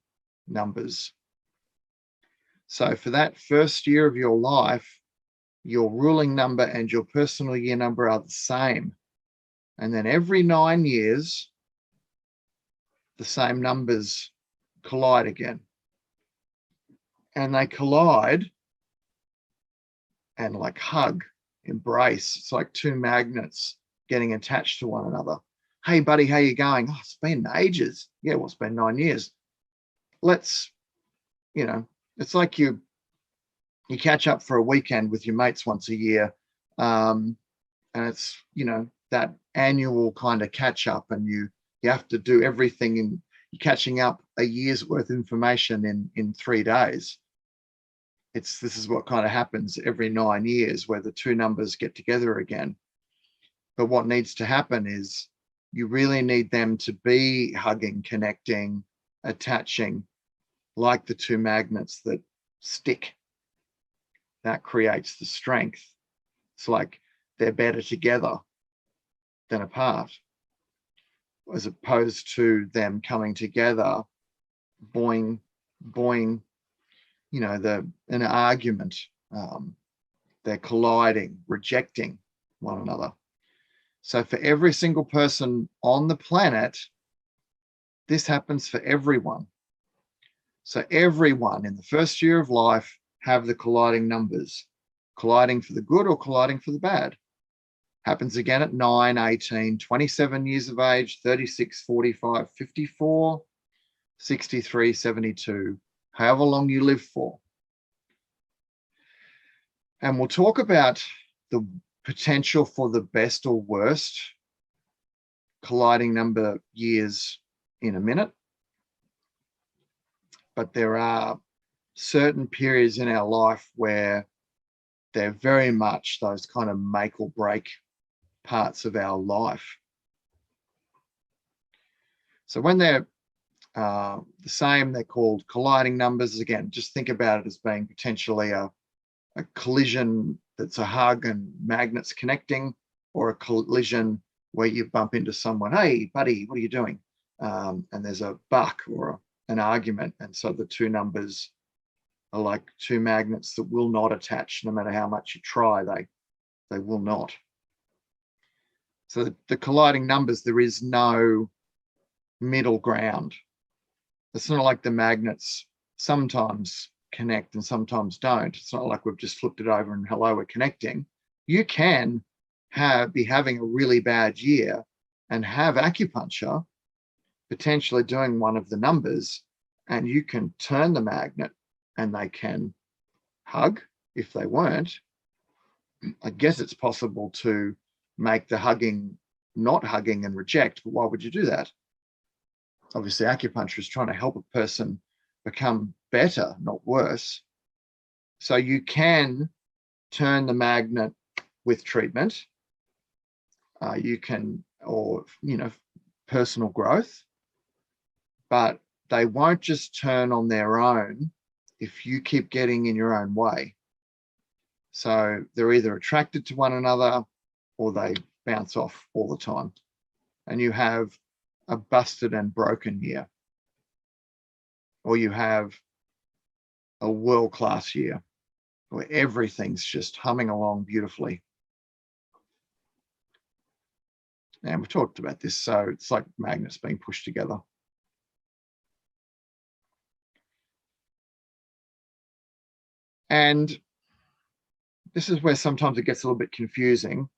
numbers. So for that first year of your life, your ruling number and your personal year number are the same. And then every 9 years, the same numbers collide again. And they collide and like hug, embrace. It's like two magnets getting attached to one another. Hey, buddy, how you going? Oh, it's been ages. Yeah, well, it's been 9 years. Let's, it's like you catch up for a weekend with your mates once a year. And it's, that annual kind of catch up, and you have to do everything, and you're catching up a year's worth of information in 3 days. This is what kind of happens every 9 years, where the two numbers get together again. But what needs to happen is you really need them to be hugging, connecting, attaching, like the two magnets that stick. That creates the strength. It's like they're better together than apart, as opposed to them coming together, boing, boing, in an argument. They're colliding, rejecting one another. So for every single person on the planet, this happens for everyone. So everyone in the first year of life have the colliding numbers, colliding for the good or colliding for the bad. Happens again at 9, 18, 27 years of age, 36, 45, 54, 63, 72, however long you live for. And we'll talk about the potential for the best or worst colliding number years in a minute. But there are certain periods in our life where they're very much those kind of make or break parts of our life. So when they're the same, they're called colliding numbers. Again, just think about it as being potentially a collision that's a hug and magnets connecting, or a collision where you bump into someone, hey buddy, what are you doing? And there's a buck or an argument. And so the two numbers are like two magnets that will not attach no matter how much you try, they will not. So the colliding numbers, there is no middle ground. It's not like the magnets sometimes connect and sometimes don't. It's not like we've just flipped it over and hello, we're connecting. You can be having a really bad year and have acupuncture potentially doing one of the numbers, and you can turn the magnet and they can hug if they weren't. I guess it's possible to make the hugging not hugging and reject, but why would you do that? Obviously, acupuncture is trying to help a person become better, not worse. So you can turn the magnet with treatment. You can, or, personal growth, but they won't just turn on their own if you keep getting in your own way. So they're either attracted to one another or they bounce off all the time. And you have a busted and broken year, or you have a world-class year where everything's just humming along beautifully. And we've talked about this, so it's like magnets being pushed together. And this is where sometimes it gets a little bit confusing.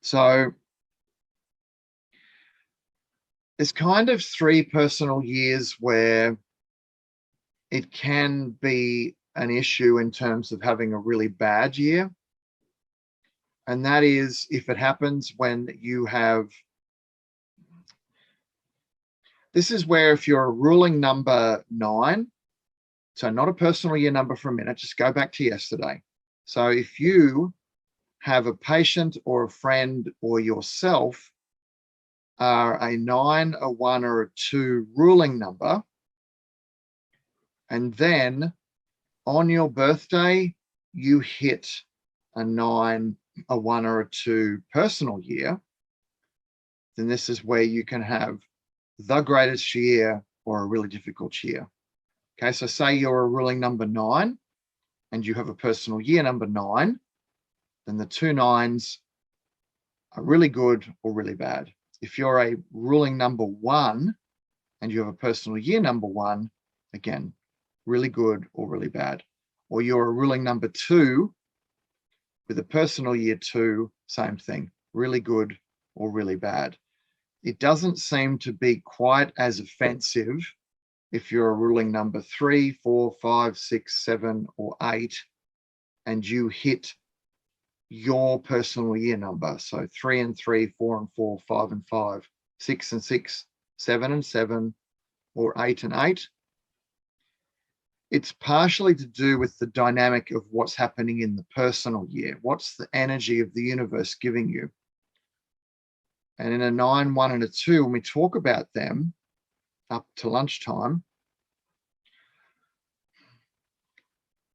So there's kind of 3 personal years where it can be an issue in terms of having a really bad year. And that is if it happens when you have, this is where if you're a ruling number 9, so not a personal year number for a minute, just go back to yesterday. So if you have a patient or a friend or yourself are a 9, a 1, or a 2 ruling number, and then on your birthday, you hit a 9, a 1, or a 2 personal year, then this is where you can have the greatest year or a really difficult year. Okay, so say you're a ruling number 9 and you have a personal year number 9, then the 2 9s are really good or really bad. If you're a ruling number 1 and you have a personal year number 1, again, really good or really bad. Or you're a ruling number 2 with a personal year 2, same thing, really good or really bad. It doesn't seem to be quite as offensive if you're a ruling number 3, 4, 5, 6, 7, or 8, and you hit your personal year number. So 3 and 3, 4 and 4, 5 and 5, 6 and 6, 7 and 7, or 8 and 8. It's partially to do with the dynamic of what's happening in the personal year. What's the energy of the universe giving you? And in a 9, 1, and a 2, when we talk about them up to lunchtime,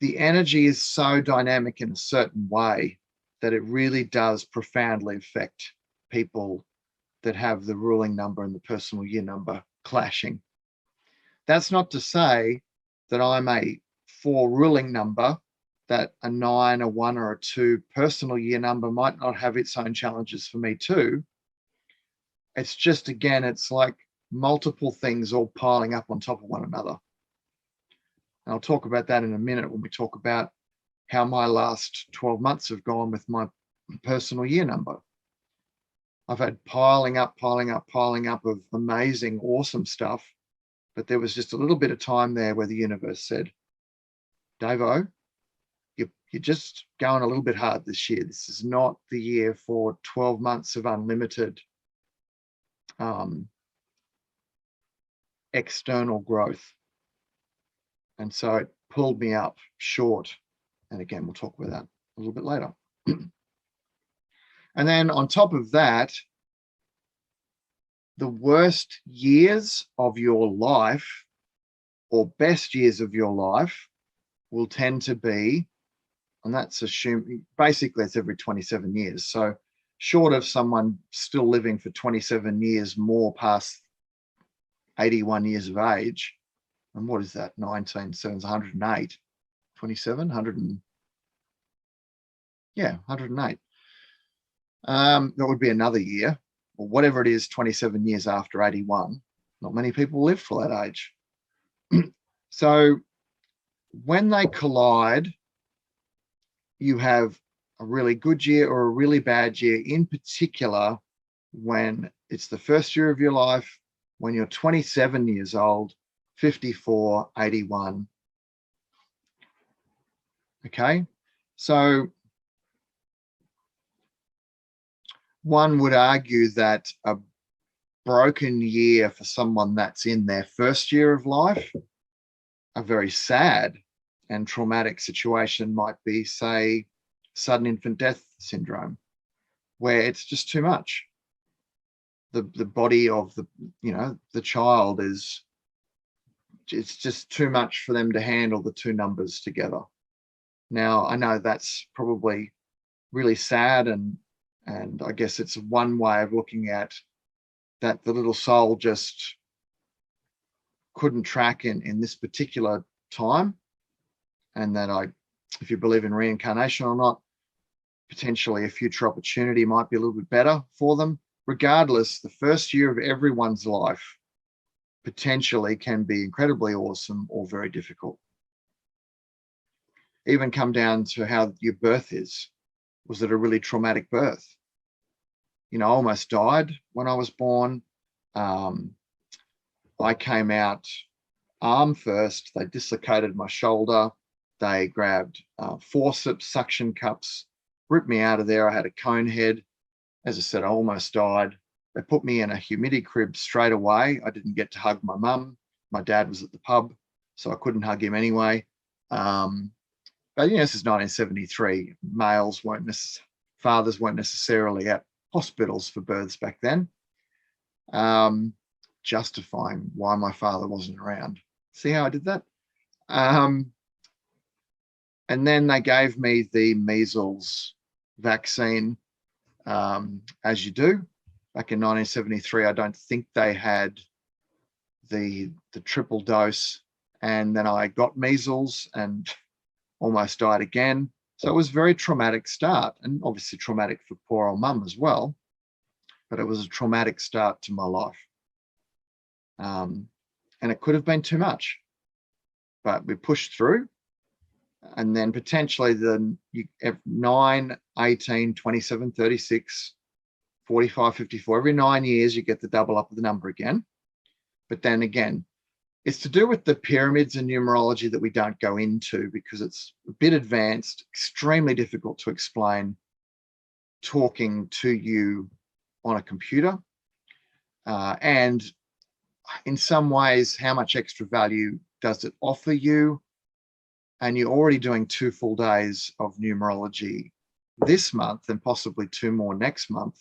the energy is so dynamic in a certain way that it really does profoundly affect people that have the ruling number and the personal year number clashing. That's not to say that I'm a 4 ruling number, that a 9, a 1, or a 2 personal year number might not have its own challenges for me too. It's just, again, it's like multiple things all piling up on top of one another. And I'll talk about that in a minute when we talk about how my last 12 months have gone with my personal year number. I've had piling up of amazing, awesome stuff. But there was just a little bit of time there where the universe said, Davo, you're just going a little bit hard this year. This is not the year for 12 months of unlimited external growth. And so it pulled me up short. And again, we'll talk about that a little bit later. And then on top of that, the worst years of your life or best years of your life will tend to be, and that's assuming, basically it's every 27 years. So short of someone still living for 27 years more past 81 years of age, and what is that, 19, 7, 108, 27, 100 and, yeah, 108. That would be another year, or whatever it is, 27 years after 81. Not many people live for that age. So when they collide, you have a really good year or a really bad year, in particular when it's the first year of your life, when you're 27 years old, 54, 81. Okay, so one would argue that a broken year for someone that's in their first year of life, a very sad and traumatic situation might be, say, sudden infant death syndrome, where it's just too much. The body of the child it's just too much for them to handle the two numbers together. Now, I know that's probably really sad, and I guess it's one way of looking at that the little soul just couldn't track in this particular time, and that if you believe in reincarnation or not, potentially a future opportunity might be a little bit better for them. Regardless, the first year of everyone's life potentially can be incredibly awesome or very difficult. Even come down to how your birth is. Was it a really traumatic birth? I almost died when I was born. I came out arm first. They dislocated my shoulder. They grabbed forceps, suction cups, ripped me out of there. I had a cone head. As I said, I almost died. They put me in a humidity crib straight away. I didn't get to hug my mum. My dad was at the pub, so I couldn't hug him anyway. But this is 1973. Fathers weren't necessarily at hospitals for births back then, justifying why my father wasn't around. See how I did that? And then they gave me the measles vaccine, as you do. Back in 1973, I don't think they had the triple dose, and then I got measles and almost died again. So it was a very traumatic start, and obviously traumatic for poor old mum as well, but it was a traumatic start to my life. And it could have been too much, but we pushed through. And then potentially 9, 18, 27, 36, 45, 54, every 9 years, you get the double up of the number again. But then again, it's to do with the pyramids and numerology that we don't go into because it's a bit advanced, extremely difficult to explain talking to you on a computer. And in some ways, how much extra value does it offer you? And you're already doing 2 full days of numerology this month and possibly 2 more next month.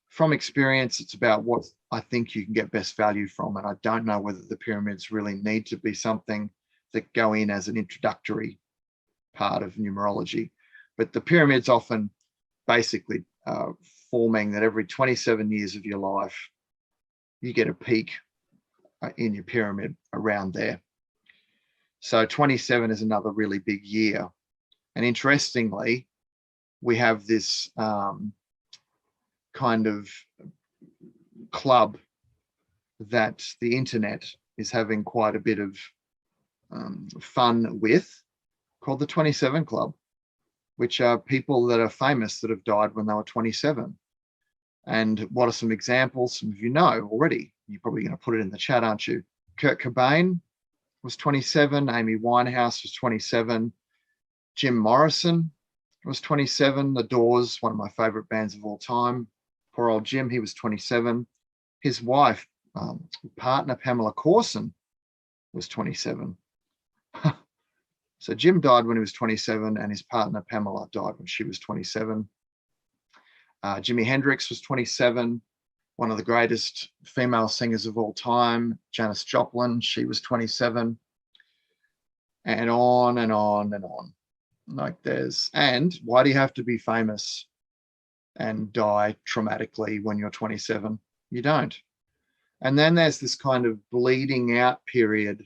From experience, it's about what I think you can get best value from. And I don't know whether the pyramids really need to be something that go in as an introductory part of numerology. But the pyramids often basically forming that every 27 years of your life, you get a peak in your pyramid around there. So 27 is another really big year. And interestingly, we have this kind of club that the internet is having quite a bit of fun with, called the 27 Club. which are people that are famous that have died when they were 27. And what are some examples? Some of you know already. You're probably going to put it in the chat, aren't you? Kurt Cobain was 27. Amy Winehouse was 27. Jim Morrison was 27. The Doors, one of my favorite bands of all time. Poor old Jim, he was 27. His wife, partner Pamela Courson, was 27. So Jim died when he was 27, and his partner Pamela died when she was 27. Jimi Hendrix was 27. One of the greatest female singers of all time, Janis Joplin, she was 27. And on and on and on. And why do you have to be famous and die traumatically when you're 27? You don't. And then there's this kind of bleeding out period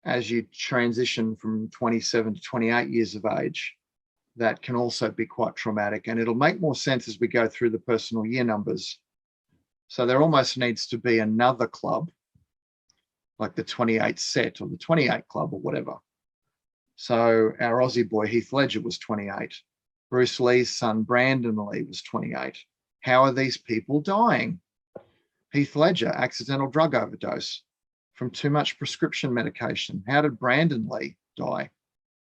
as you transition from 27 to 28 years of age. That can also be quite traumatic, and it'll make more sense as we go through the personal year numbers. So there almost needs to be another club, like the 28 set or the 28 club or whatever. So our Aussie boy Heath Ledger was 28. Bruce Lee's son Brandon Lee was 28. How are these people dying? Heath Ledger, accidental drug overdose from too much prescription medication. How did Brandon Lee die?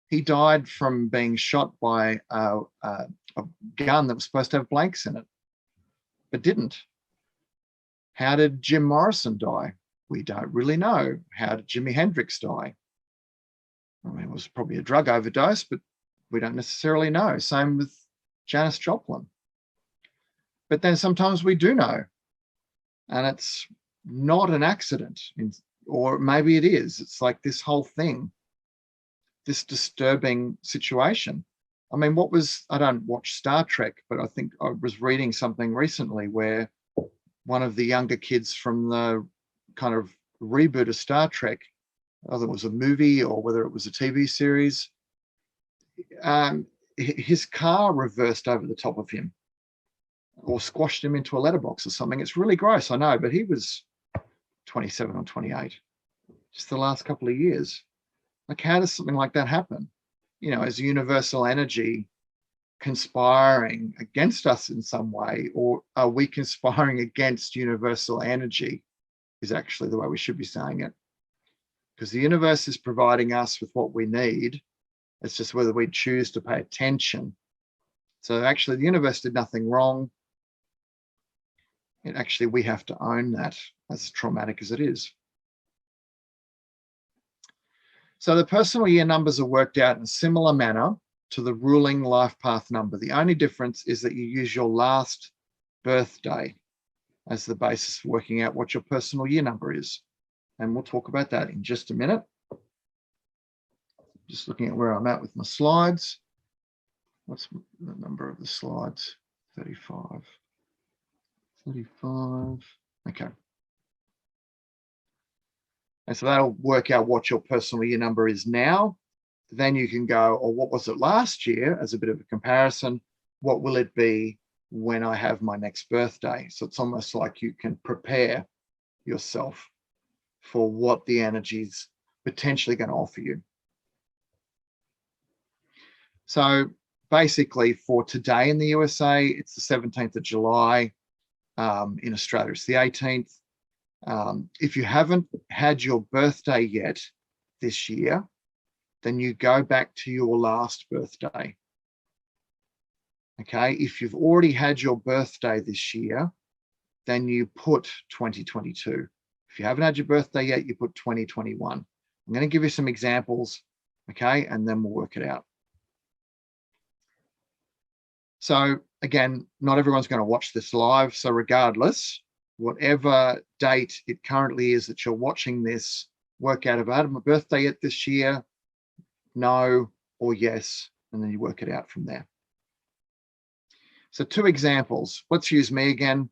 He died from being shot by a gun that was supposed to have blanks in it, but didn't. How did Jim Morrison die? We don't really know. How did Jimi Hendrix die? I mean, it was probably a drug overdose, but we don't necessarily know. Same with Janis Joplin. But then sometimes we do know, and it's not an accident, or maybe it is. It's like this whole thing, this disturbing situation. I mean, I don't watch Star Trek, but I think I was reading something recently where one of the younger kids from the kind of reboot of Star Trek, whether it was a movie or whether it was a TV series, his car reversed over the top of him or squashed him into a letterbox or something. It's really gross, I know, but he was 27 or 28, just the last couple of years. Like, how does something like that happen? You know, is universal energy conspiring against us in some way, or are we conspiring against universal energy, is actually the way we should be saying it. Because the universe is providing us with what we need. It's just whether we choose to pay attention. So actually the universe did nothing wrong. And actually we have to own that, as traumatic as it is. So the personal year numbers are worked out in a similar manner to the ruling life path number. The only difference is that you use your last birthday as the basis for working out what your personal year number is. And we'll talk about that in just a minute. Just looking at where I'm at with my slides. What's the number of the slides? 35. 35. Okay. And so that'll work out what your personal year number is now. Then you can go, or what was it last year, as a bit of a comparison? What will it be when I have my next birthday? So it's almost like you can prepare yourself for what the energy's potentially going to offer you. So basically for today in the USA, it's the 17th of July. In Australia, it's the 18th. If you haven't had your birthday yet this year, then you go back to your last birthday. Okay, if you've already had your birthday this year, then you put 2022. If you haven't had your birthday yet, you put 2021. I'm going to give you some examples, okay, and then we'll work it out. So again, not everyone's going to watch this live. So regardless, whatever date it currently is that you're watching this, work out if I had my birthday yet this year, no or yes, and then you work it out from there. So 2 examples. Let's use me again.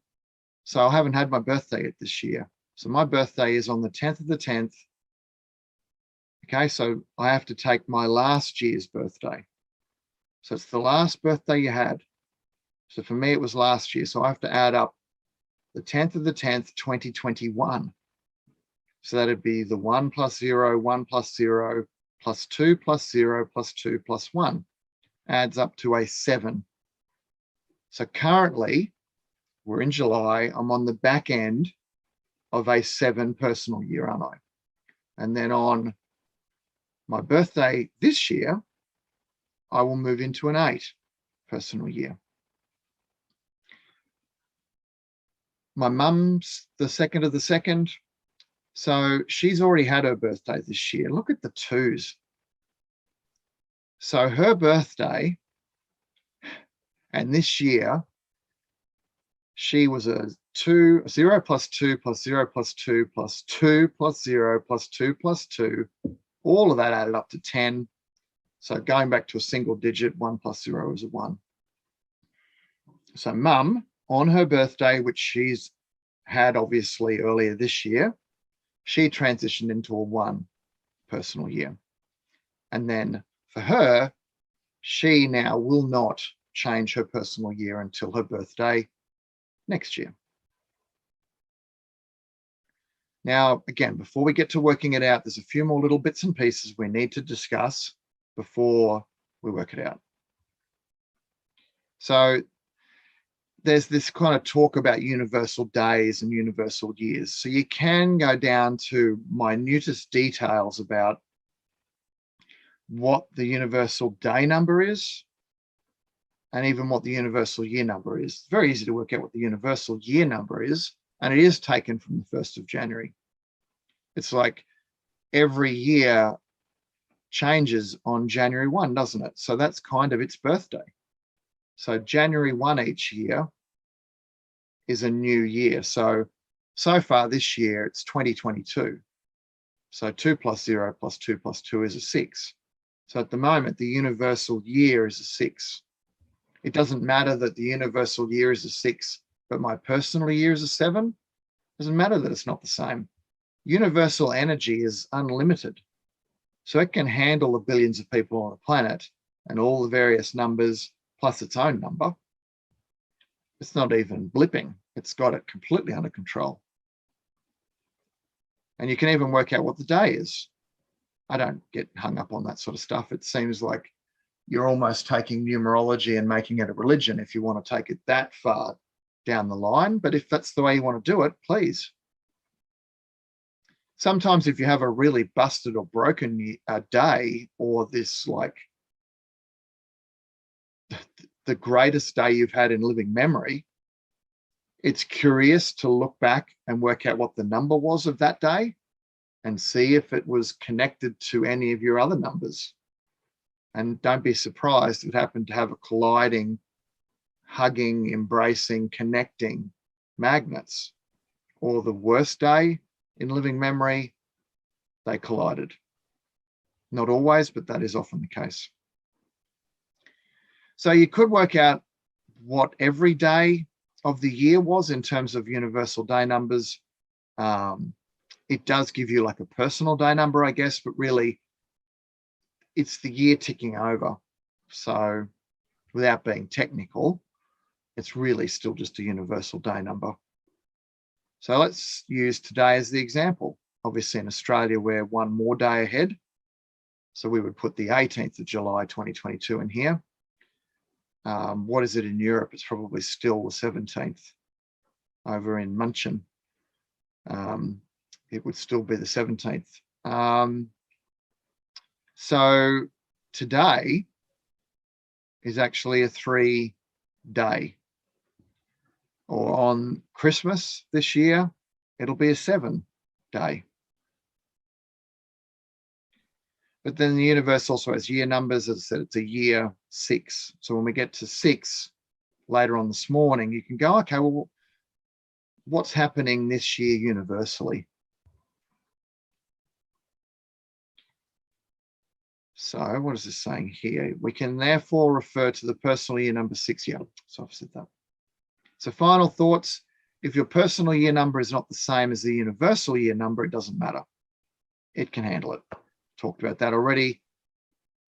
So I haven't had my birthday yet this year. So my birthday is on the 10th of the 10th. Okay, so I have to take my last year's birthday. So it's the last birthday you had. So for me, it was last year. So I have to add up the 10th of the 10th, 2021. So that'd be the 1 plus 0, 1 plus 0, plus 2 plus 0, plus 2 plus 1. adds up to a 7. So currently, we're in July, I'm on the back end of a 7 personal year, aren't I? And then on my birthday this year, I will move into an 8 personal year. My mum's the 2nd of the 2nd. So she's already had her birthday this year. Look at the 2s. So her birthday, and this year, she was a 2, 0 plus 2 plus 0 plus 2 plus 2 plus 0 plus 2 plus 2. All of that added up to 10. So going back to a single digit, 1 plus 0 is a 1. So mum, on her birthday, which she's had obviously earlier this year, she transitioned into a 1 personal year. And then for her, she now will not change her personal year until her birthday next year. Now, again, before we get to working it out, there's a few more little bits and pieces we need to discuss before we work it out. So there's this kind of talk about universal days and universal years. So you can go down to minutest details about what the universal day number is and even what the universal year number is. It's very easy to work out what the universal year number is, and it is taken from the 1st of January. It's like every year changes on January 1, doesn't it? So that's kind of its birthday. So January 1 each year is a new year. So far this year, it's 2022. So 2 plus 0 plus 2 plus 2 is a 6. So at the moment, the universal year is a 6. It doesn't matter that the universal year is a 6, but my personal year is a 7. It doesn't matter that it's not the same. Universal energy is unlimited. So it can handle the billions of people on the planet and all the various numbers plus its own number. It's not even blipping. It's got it completely under control. And you can even work out what the day is. I don't get hung up on that sort of stuff. It seems like you're almost taking numerology and making it a religion if you want to take it that far down the line. But if that's the way you want to do it, please. Sometimes if you have a really busted or broken day, or this like the greatest day you've had in living memory, it's curious to look back and work out what the number was of that day and see if it was connected to any of your other numbers. And don't be surprised if it happened to have a colliding, hugging, embracing, connecting magnets. Or the worst day in living memory, they collided. Not always, but that is often the case. So you could work out what every day of the year was in terms of universal day numbers. It does give you like a personal day number, I guess, but really it's the year ticking over. So without being technical, it's really still just a universal day number. So let's use today as the example. Obviously in Australia, we're one more day ahead. So we would put the 18th of July, 2022 in here. What is it in Europe? It's probably still the 17th over in München. It would still be the 17th. So today is actually a 3-day. Or on Christmas this year, it'll be a 7-day. But then the universe also has year numbers. As I said, it's a year 6. So when we get to 6 later on this morning, you can go, okay, well, what's happening this year universally? So what is this saying here? We can therefore refer to the personal year number 6. Yeah, so I've said that. So final thoughts, if your personal year number is not the same as the universal year number, it doesn't matter. It can handle it. Talked about that already.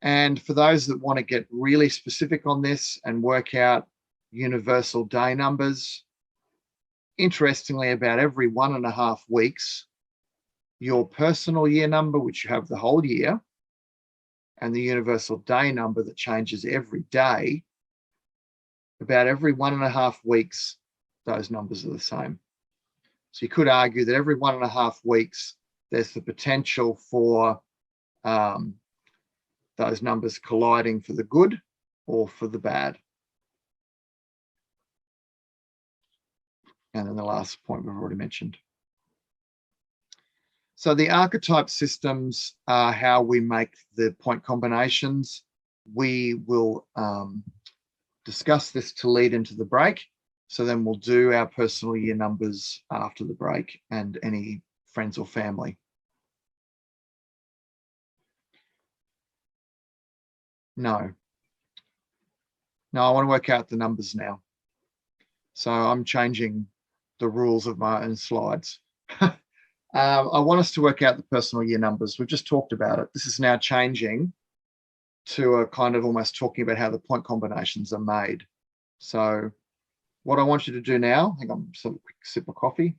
And for those that want to get really specific on this and work out universal day numbers, interestingly, about every 1.5 weeks, your personal year number, which you have the whole year, and the universal day number that changes every day, about every 1.5 weeks, those numbers are the same. So you could argue that every 1.5 weeks, there's the potential for those numbers colliding for the good or for the bad. And then the last point we've already mentioned. So the archetype systems are how we make the point combinations. We will discuss this to lead into the break. So then we'll do our personal year numbers after the break and any friends or family. No, I want to work out the numbers now. So I'm changing the rules of my own slides. I want us to work out the personal year numbers. We've just talked about it. This is now changing to a kind of almost talking about how the point combinations are made. So what I want you to do now, hang on, just a quick sip of coffee,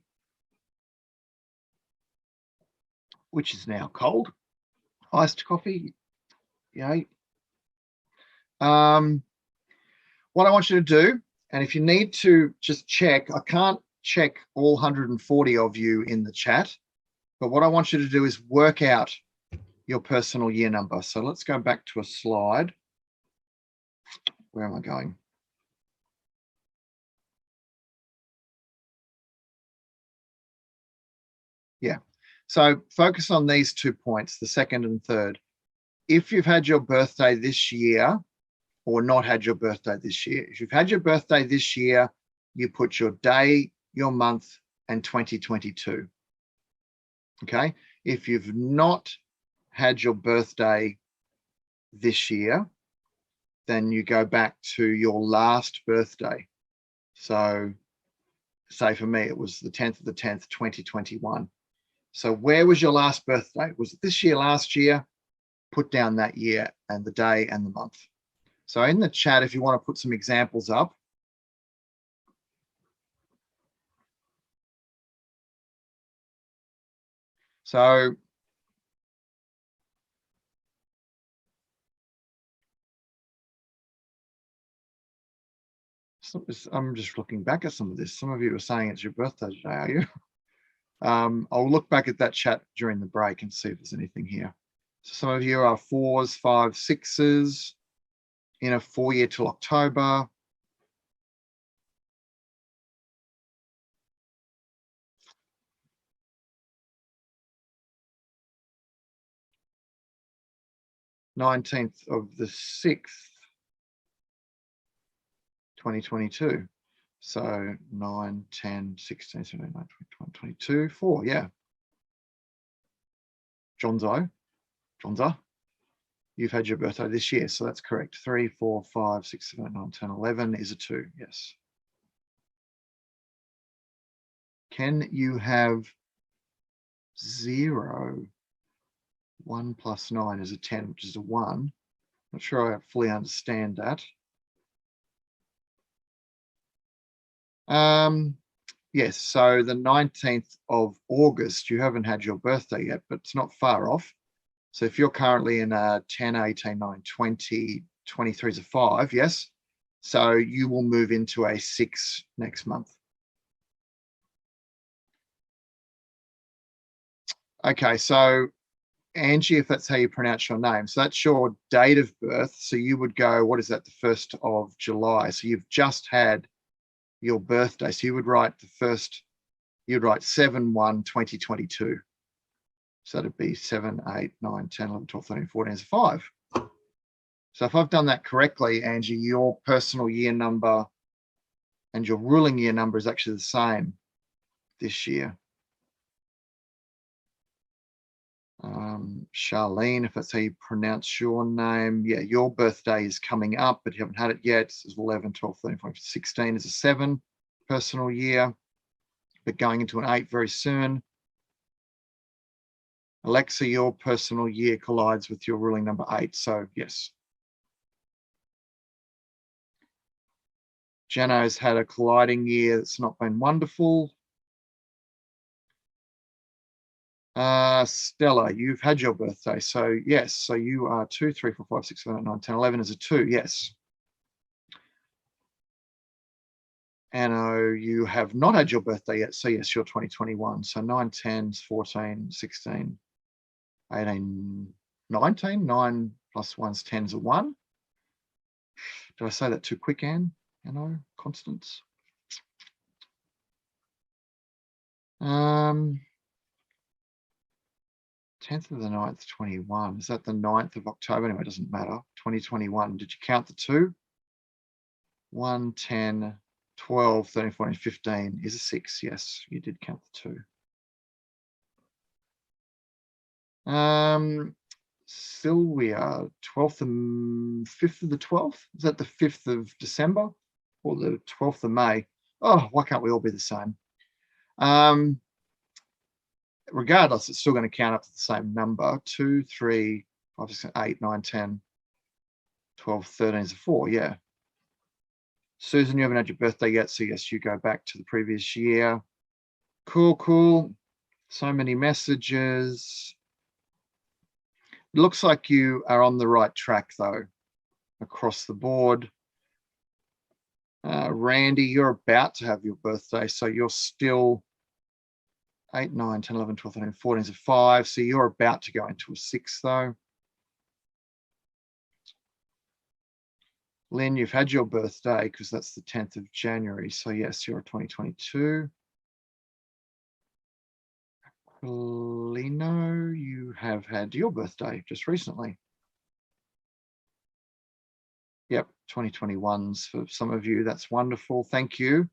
which is now cold, iced coffee. Yay. What I want you to do, and if you need to just check, I can't check all 140 of you in the chat, but what I want you to do is work out your personal year number. So let's go back to a slide. Where am I going? Yeah. So focus on these 2 points, the second and third. If you've had your birthday this year or not had your birthday this year, if you've had your birthday this year, you put your day, your month, and 2022. Okay. If you've not had your birthday this year, then you go back to your last birthday. So say for me, it was the 10th of the 10th, 2021. So where was your last birthday? Was it this year, last year? Put down that year and the day and the month. So in the chat, if you want to put some examples up. So I'm just looking back at some of this. Some of you are saying it's your birthday today, are you? I'll look back at that chat during the break and see if there's anything here. So some of you are 4s, 5s, 6s in a 4-year till October. (19th of the 6th, 2022). So 9, 10, 16, 17, 19, 20, 22, 4, yeah. Johnzo, you've had your birthday this year, so that's correct. 3, 4, 5, 6, 7, 8, 9, 10, 11 is a 2, yes. Can you have 0? 1 plus 9 is a 10, which is a 1. Not sure I fully understand that. Yes, so the 19th of August, you haven't had your birthday yet, but it's not far off. So if you're currently in a 10, 18, 9, 20, 23 is a 5, yes. So you will move into a 6 next month. Okay, so Angie, if that's how you pronounce your name, so that's your date of birth. So you would go, what is that, the 1st of July? So you've just had your birthday. So you would write the first, you'd write 7/1/2022. So that'd be 7, 8, 9, 10, 11, 12, 13, 14 is a 5. So if I've done that correctly, Angie, your personal year number and your ruling year number is actually the same this year. Charlene, if that's how you pronounce your name, yeah, your birthday is coming up, but you haven't had it yet. This is 11, 12, 13, 14, 16 is a 7 personal year, but going into an 8 very soon. Alexa, your personal year collides with your ruling number 8, so yes. Jano's had a colliding year that's not been wonderful. Stella, you've had your birthday. So yes, so you are 2, 3, 4, 5, 6, 7, 8, 9, 10, 11 is a 2, yes. Anno, you have not had your birthday yet. So yes, you're 2021. So 9, 10, 14, 16, 18, 19, 9 plus 1's 10 is a 1. Did I say that too quick, Anne? Anno, Constance? 10th of the 9th, 21. Is that the 9th of October? Anyway, it doesn't matter. 2021. Did you count the 2? 1, 10, 12, 13, 14, 15 is a 6. Yes, you did count the 2. Sylvia, 12th and 5th of the 12th? Is that the 5th of December or the 12th of May? Oh, why can't we all be the same? Regardless, it's still going to count up to the same number. 2, 3, 5, 6, 8, 9, 10, 12, 13 is a 4. Yeah. Susan, you haven't had your birthday yet, so yes, you go back to the previous year. Cool, cool. So many messages. It looks like you are on the right track, though, across the board. Randy, you're about to have your birthday, so you're still 8, 9, 10, 11, 12, 13, 14 is a 5. So you're about to go into a 6, though. Lynn, you've had your birthday because that's the 10th of January. So yes, you're a 2022. Lino, you have had your birthday just recently. Yep, 2021s for some of you. That's wonderful. Thank you.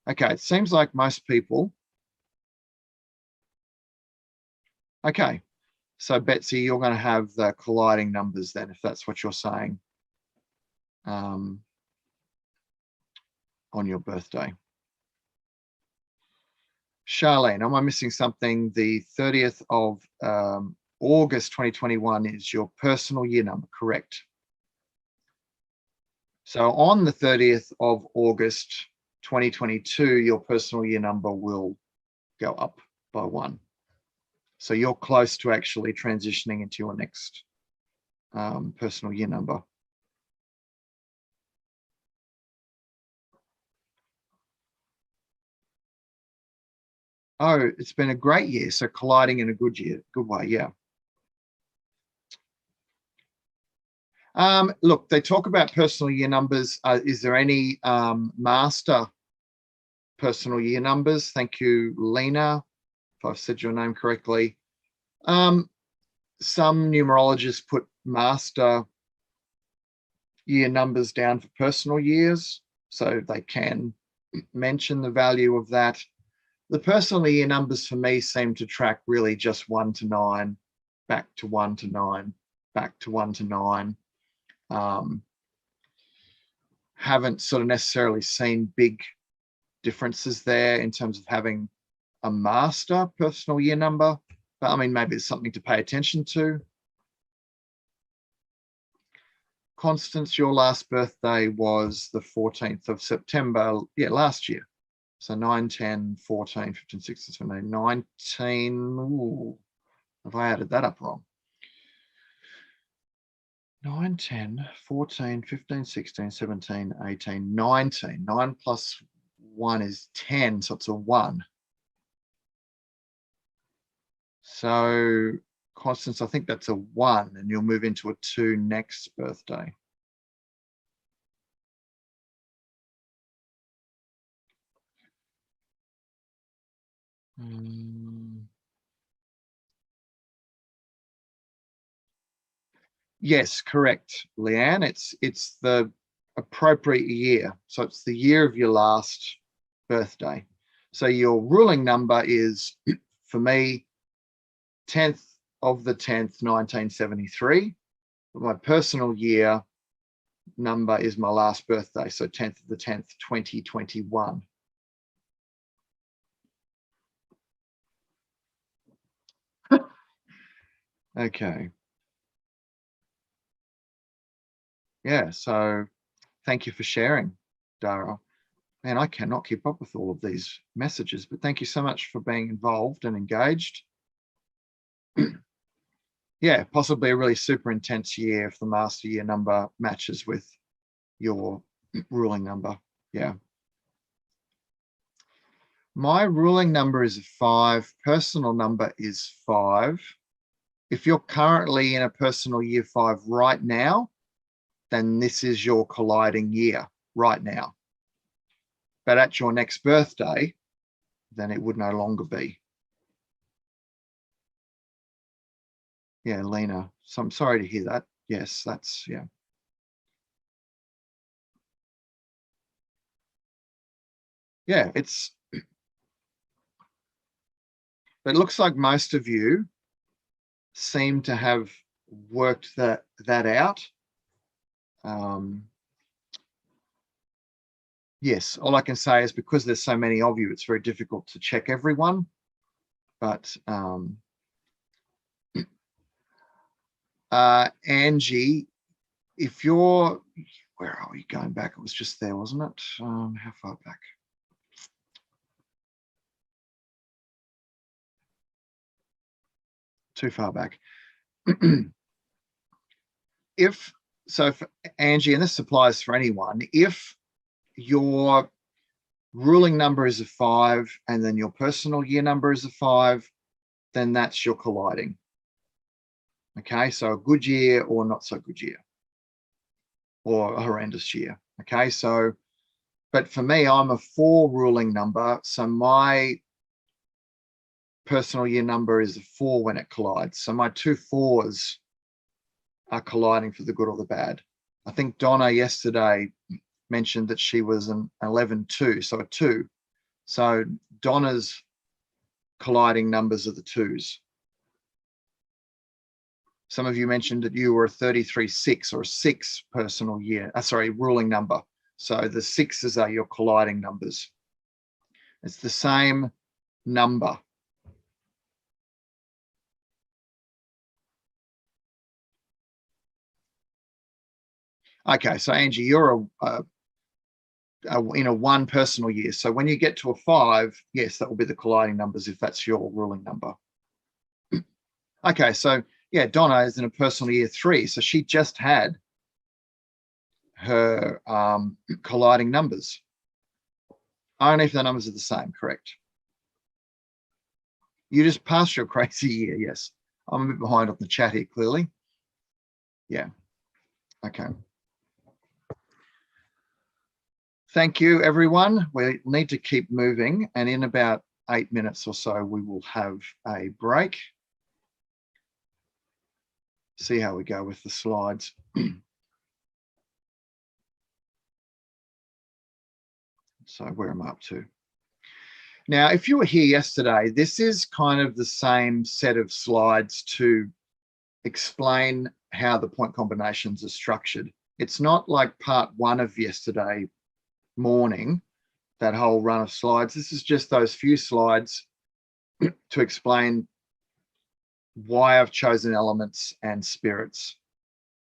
Okay, it seems like most people. Okay, so Betsy, you're going to have the colliding numbers then, if that's what you're saying, on your birthday. Charlene, am I missing something? The 30th of August 2021 is your personal year number, correct? So on the 30th of August 2022, your personal year number will go up by 1. So you're close to actually transitioning into your next personal year number. Oh, it's been a great year. So colliding in a good way, yeah. Look, they talk about personal year numbers. Is there any master personal year numbers? Thank you, Lena, if I've said your name correctly. Some numerologists put master year numbers down for personal years, so they can mention the value of that. The personal year numbers for me seem to track really just 1 to 9, back to 1 to 9, back to 1 to 9. Haven't sort of necessarily seen big differences there in terms of having a master personal year number, but I mean, maybe it's something to pay attention to. Constance, your last birthday was the 14th of September, yeah, last year. So 9, 10, 14, 15, 16, 17, 19. Ooh, have I added that up wrong? 9, 10, 14, 15, 16, 17, 18, 19. 9 plus 1 is 10, so it's a 1. So, Constance, I think that's a 1, and you'll move into a 2 next birthday. Yes, correct, Leanne. It's the appropriate year. So it's the year of your last birthday. So your ruling number is, for me, 10th of the 10th, 1973. But my personal year number is my last birthday. So 10th of the 10th, 2021. Okay. Yeah, so thank you for sharing, Dara. Man, I cannot keep up with all of these messages, but thank you so much for being involved and engaged. yeah, possibly a really super intense year if the master year number matches with your ruling number. Yeah. My ruling number is 5. Personal number is 5. If you're currently in a personal year 5 right now, then this is your colliding year right now. But at your next birthday, then it would no longer be. Yeah, Lena, so I'm sorry to hear that. Yes, that's, yeah. Yeah, it looks like most of you seem to have worked that out. Yes, all I can say is because there's so many of you, it's very difficult to check everyone. But Angie, if you're, where are we going back? It was just there, wasn't it? How far back? Too far back. So for Angie, and this applies for anyone, if your ruling number is a 5 and then your personal year number is a 5, then that's your colliding. Okay, so a good year or not so good year, or a horrendous year. Okay, so, but for me, I'm a 4 ruling number, so my personal year number is a 4 when it collides. So my 2 4s are colliding for the good or the bad. I think Donna yesterday mentioned that she was an 11-2, so a 2. So Donna's colliding numbers are the 2s. Some of you mentioned that you were a 33-6 or a 6 personal year, ruling number. So the 6s are your colliding numbers. It's the same number. Okay, so Angie, you're in a 1 personal year. So when you get to a 5, yes, that will be the colliding numbers if that's your ruling number. Okay, so yeah, Donna is in a personal year 3. So she just had her colliding numbers. Only if the numbers are the same, correct? You just passed your crazy year, yes. I'm a bit behind on the chat here, clearly. Yeah, okay. Thank you, everyone. We need to keep moving, and in about 8 minutes or so, we will have a break. See how we go with the slides. So where am I up to? Now, if you were here yesterday, this is kind of the same set of slides to explain how the point combinations are structured. It's not like part 1 of yesterday morning, that whole run of slides. This is just those few slides to explain why I've chosen elements and spirits.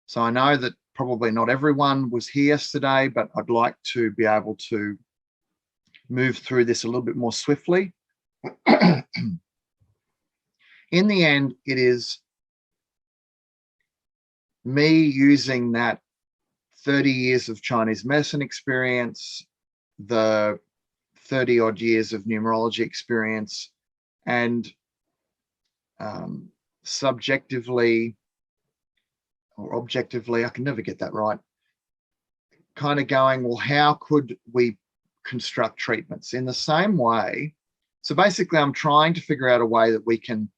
So I know that probably not everyone was here yesterday, but I'd like to be able to move through this a little bit more swiftly. In the end, it is me using that 30 years of Chinese medicine experience, the 30 odd years of numerology experience, and subjectively or objectively, I can never get that right, kind of going, well, how could we construct treatments in the same way? So basically, I'm trying to figure out a way that we can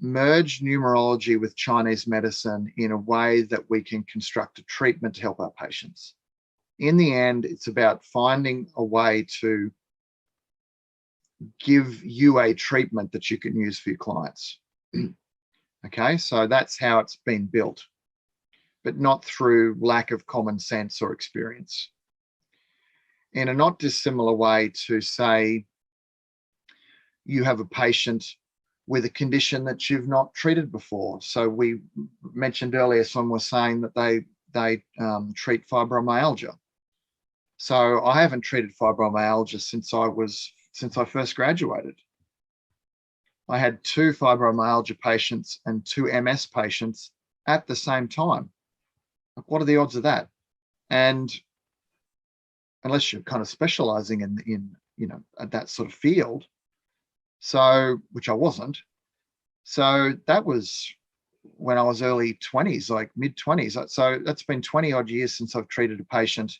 merge numerology with Chinese medicine in a way that we can construct a treatment to help our patients. In the end, it's about finding a way to give you a treatment that you can use for your clients. Okay, so that's how it's been built, but not through lack of common sense or experience. In a not dissimilar way to say, you have a patient with a condition that you've not treated before. So we mentioned earlier, someone was saying that they treat fibromyalgia. So I haven't treated fibromyalgia since I first graduated. I had 2 fibromyalgia patients and 2 MS patients at the same time. Like, what are the odds of that? And unless you're kind of specializing in that sort of field, so which I wasn't. So that was when I was early 20s, like mid 20s. So that's been 20 odd years since I've treated a patient.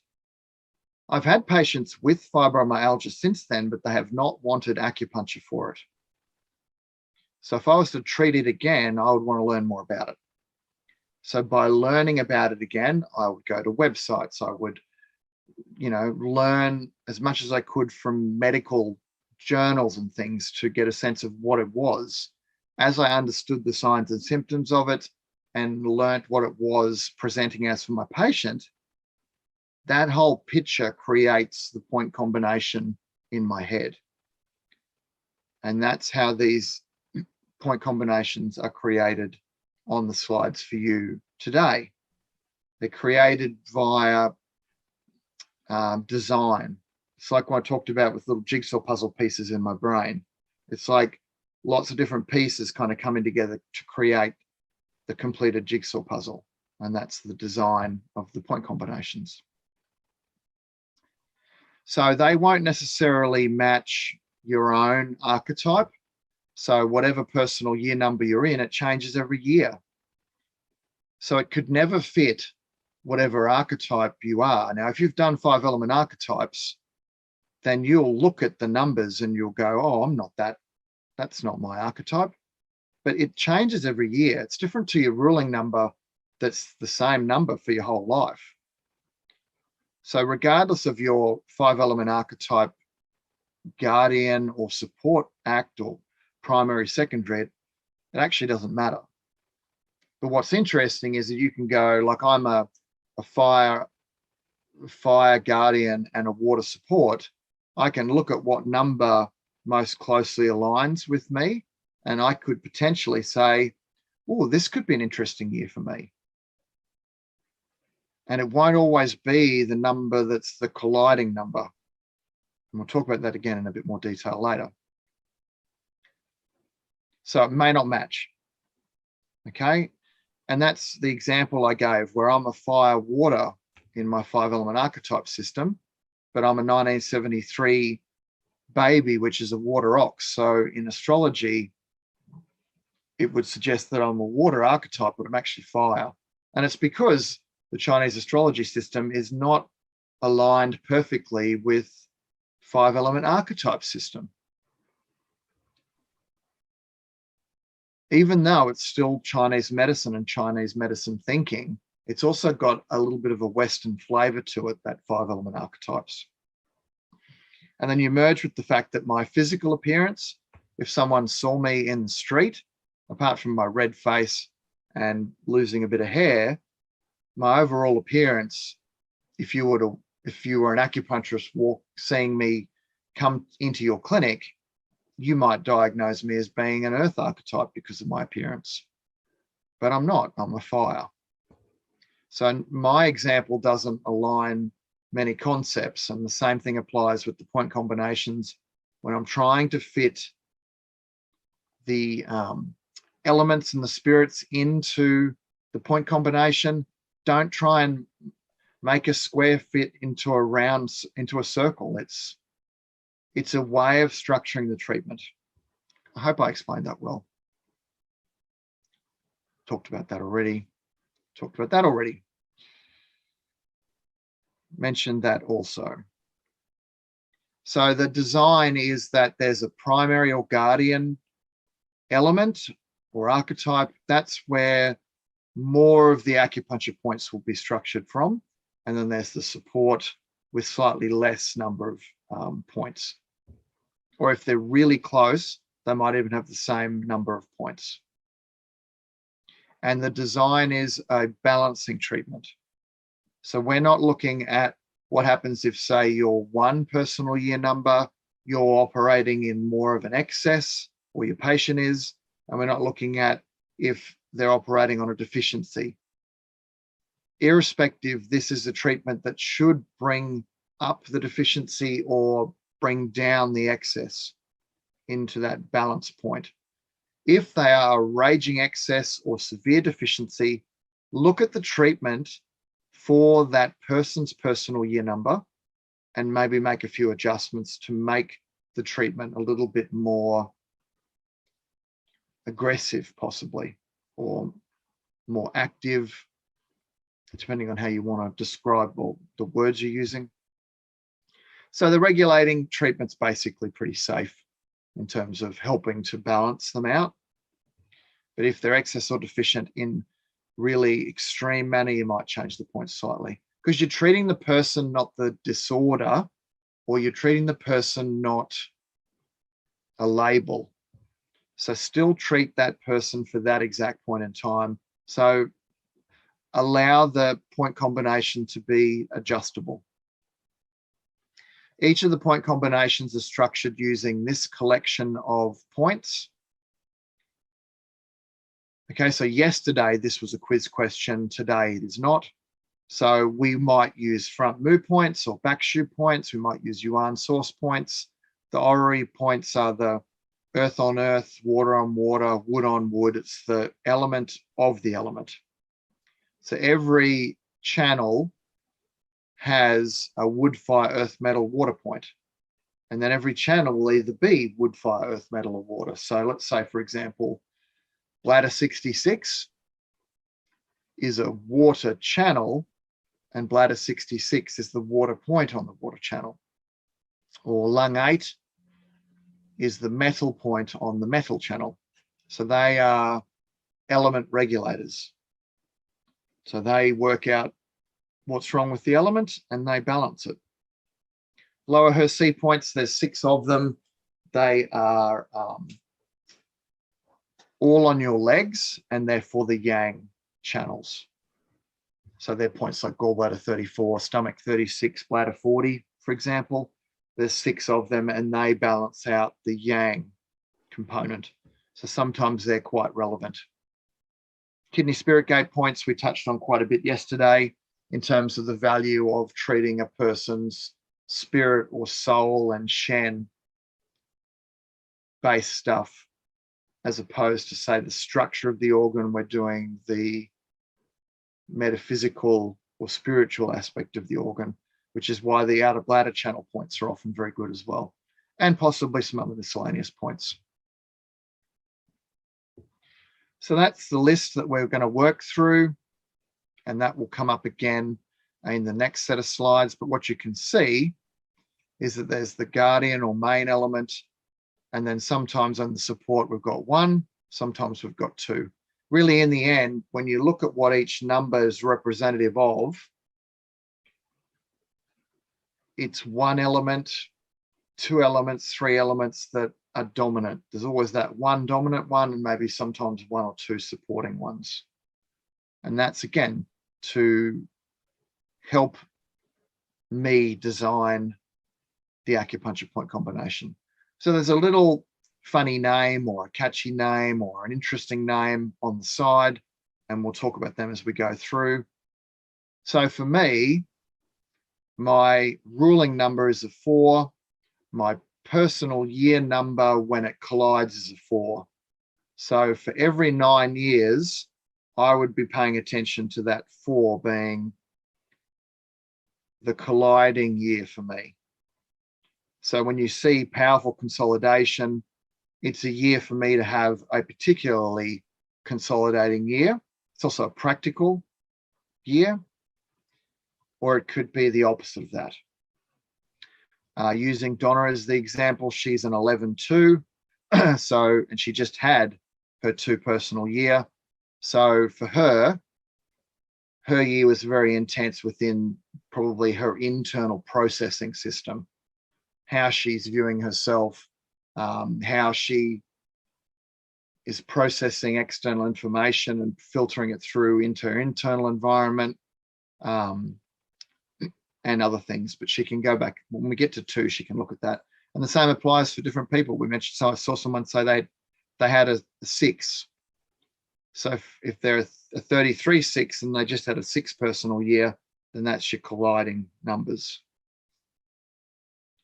I've had patients with fibromyalgia since then, but they have not wanted acupuncture for it. So if I was to treat it again, I would want to learn more about it. So by learning about it again, I would go to websites. I would, learn as much as I could from medical journals and things to get a sense of what it was. As I understood the signs and symptoms of it and learnt what it was presenting as for my patient, that whole picture creates the point combination in my head. And that's how these point combinations are created on the slides for you today. They're created via design. It's like what I talked about with little jigsaw puzzle pieces in my brain. It's like lots of different pieces kind of coming together to create the completed jigsaw puzzle. And that's the design of the point combinations. So they won't necessarily match your own archetype. So whatever personal year number you're in, it changes every year. So it could never fit whatever archetype you are. Now, if you've done 5 element archetypes, then you'll look at the numbers and you'll go, oh, I'm not that. That's not my archetype. But it changes every year. It's different to your ruling number that's the same number for your whole life. So regardless of your 5 element archetype, guardian or support act or primary, secondary, it actually doesn't matter. But what's interesting is that you can go, like, I'm a fire guardian and a water support. I can look at what number most closely aligns with me, and I could potentially say, oh, this could be an interesting year for me. And it won't always be the number that's the colliding number. And we'll talk about that again in a bit more detail later. So it may not match. Okay. And that's the example I gave where I'm a fire water in my 5 element archetype system, but I'm a 1973 baby, which is a water ox. So in astrology, it would suggest that I'm a water archetype, but I'm actually fire. And it's because the Chinese astrology system is not aligned perfectly with 5 element archetype system. Even though it's still Chinese medicine and Chinese medicine thinking, it's also got a little bit of a Western flavor to it, that 5 element archetypes. And then you merge with the fact that my physical appearance, if someone saw me in the street, apart from my red face and losing a bit of hair, my overall appearance, if you were an acupuncturist seeing me come into your clinic, you might diagnose me as being an earth archetype because of my appearance. But I'm not, I'm a fire. So my example doesn't align many concepts, and the same thing applies with the point combinations. When I'm trying to fit the elements and the spirits into the point combination, don't try and make a square fit into a round, into a circle. It's a way of structuring the treatment. I hope I explained that well. Talked about that already. Mentioned that also. So the design is that there's a primary or guardian element or archetype. That's where more of the acupuncture points will be structured from. And then there's the support with slightly less number of points. Or if they're really close, they might even have the same number of points. And the design is a balancing treatment. So we're not looking at what happens if, say, your 1 personal year number, you're operating in more of an excess, or your patient is, and we're not looking at if they're operating on a deficiency. Irrespective, this is a treatment that should bring up the deficiency or bring down the excess into that balance point. If they are raging excess or severe deficiency, look at the treatment for that person's personal year number and maybe make a few adjustments to make the treatment a little bit more aggressive, possibly, or more active, depending on how you want to describe or the words you're using. So the regulating treatment's basically pretty safe in terms of helping to balance them out. But if they're excess or deficient in really extreme manner, you might change the points slightly, because you're treating the person, not the disorder, or you're treating the person, not a label. So still treat that person for that exact point in time. So allow the point combination to be adjustable. Each of the point combinations is structured using this collection of points. Okay, so yesterday this was a quiz question, today it is not. So we might use front mu points or back shu points. We might use yuan source points. The orrery points are the earth on earth, water on water, wood on wood. It's the element of the element. So every channel has a wood, fire, earth, metal, water point. And then every channel will either be wood, fire, earth, metal, or water. So let's say, for example, bladder 66 is a water channel, and bladder 66 is the water point on the water channel. Or lung 8 is the metal point on the metal channel. So they are element regulators. So they work out what's wrong with the element and they balance it. Lower her C points, there's 6 of them. They are all on your legs, and they're for the yang channels. So they're points like gallbladder 34, stomach 36, bladder 40, for example. There's 6 of them and they balance out the yang component. So sometimes they're quite relevant. Kidney spirit gate points we touched on quite a bit yesterday in terms of the value of treating a person's spirit or soul and Shen based stuff, as opposed to, say, the structure of the organ. We're doing the metaphysical or spiritual aspect of the organ, which is why the outer bladder channel points are often very good as well, and possibly some other miscellaneous points. So that's the list that we're going to work through, and that will come up again in the next set of slides. But what you can see is that there's the guardian or main element, and then sometimes on the support we've got 1, sometimes we've got 2. Really, in the end, when you look at what each number is representative of, it's 1 element, 2 elements, 3 elements that are dominant. There's always that 1 dominant one and maybe sometimes 1 or 2 supporting ones. And that's, again, to help me design the acupuncture point combination. So there's a little funny name or a catchy name or an interesting name on the side, and we'll talk about them as we go through. So for me, my ruling number is a 4. My personal year number when it collides is a 4. So for every 9 years, I would be paying attention to that 4 being the colliding year for me. So when you see powerful consolidation, it's a year for me to have a particularly consolidating year. It's also a practical year, or it could be the opposite of that. Using Donna as the example, she's an 11-2, and she just had her 2 personal year. So for her year was very intense within probably her internal processing system, how she's viewing herself, how she is processing external information and filtering it through into her internal environment, and other things. But she can go back when we get to 2, she can look at that. And the same applies for different people. We mentioned, so I saw someone say they had a 6. So if they're a 33-6 and they just had a 6 personal year, then that's your colliding numbers.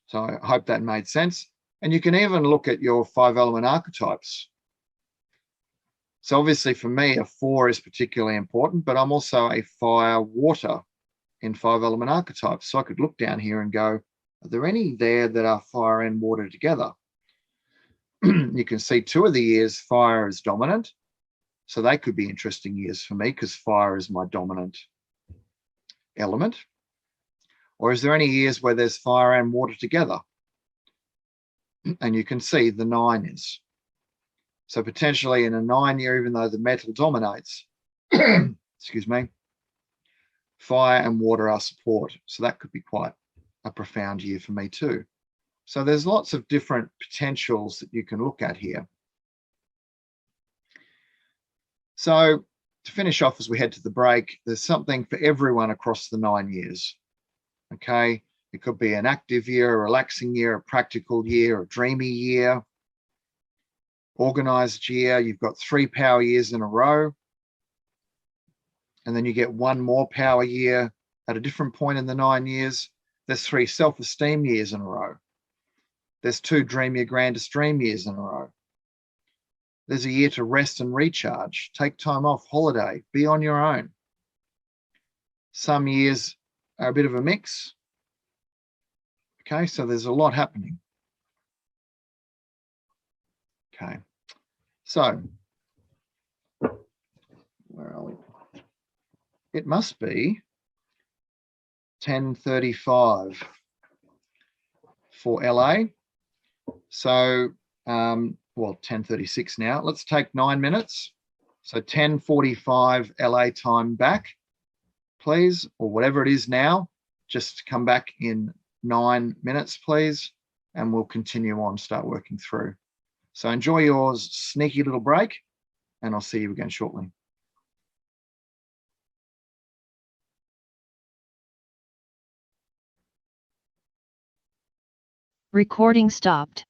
So I hope that made sense. And you can even look at your 5 element archetypes. So obviously for me, a 4 is particularly important, but I'm also a fire water in 5-element archetypes. So I could look down here and go, are there any there that are fire and water together? You can see 2 of the years fire is dominant. So they could be interesting years for me because fire is my dominant element. Or is there any years where there's fire and water together? And you can see the 9 is. So potentially in a 9 year, even though the metal dominates, excuse me, fire and water are support. So that could be quite a profound year for me too. So there's lots of different potentials that you can look at here. So to finish off as we head to the break, there's something for everyone across the 9 years. Okay, it could be an active year, a relaxing year, a practical year, a dreamy year, organized year. You've got 3 power years in a row. And then you get 1 more power year at a different point in the 9 years. There's 3 self-esteem years in a row. There's 2 dream your grandest dream years in a row. There's a year to rest and recharge, take time off, holiday, be on your own. Some years are a bit of a mix. Okay, so there's a lot happening. Okay, so where are we? It must be 10:35 for LA. So, well, 10:36 now. Let's take 9 minutes. So 10:45 LA time back, please, or whatever it is now. Just come back in 9 minutes, please, and we'll continue on, start working through. So enjoy your sneaky little break, and I'll see you again shortly. Recording stopped.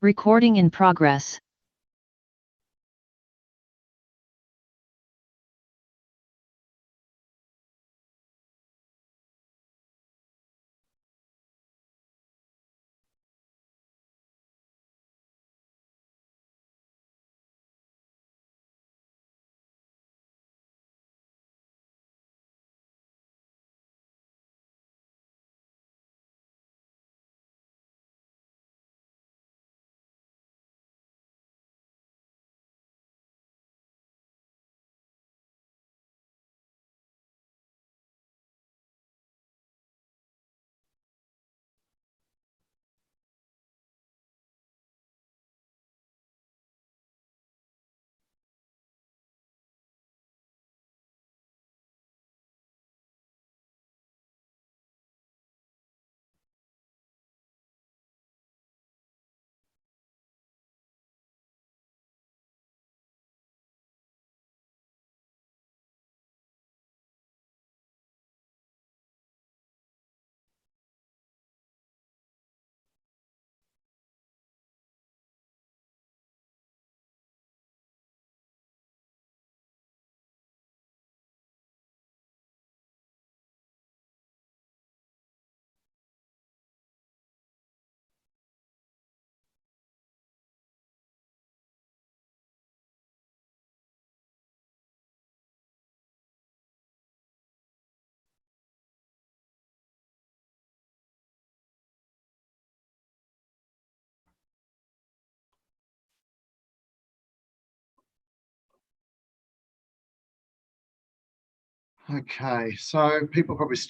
Recording in progress. Okay, so people probably still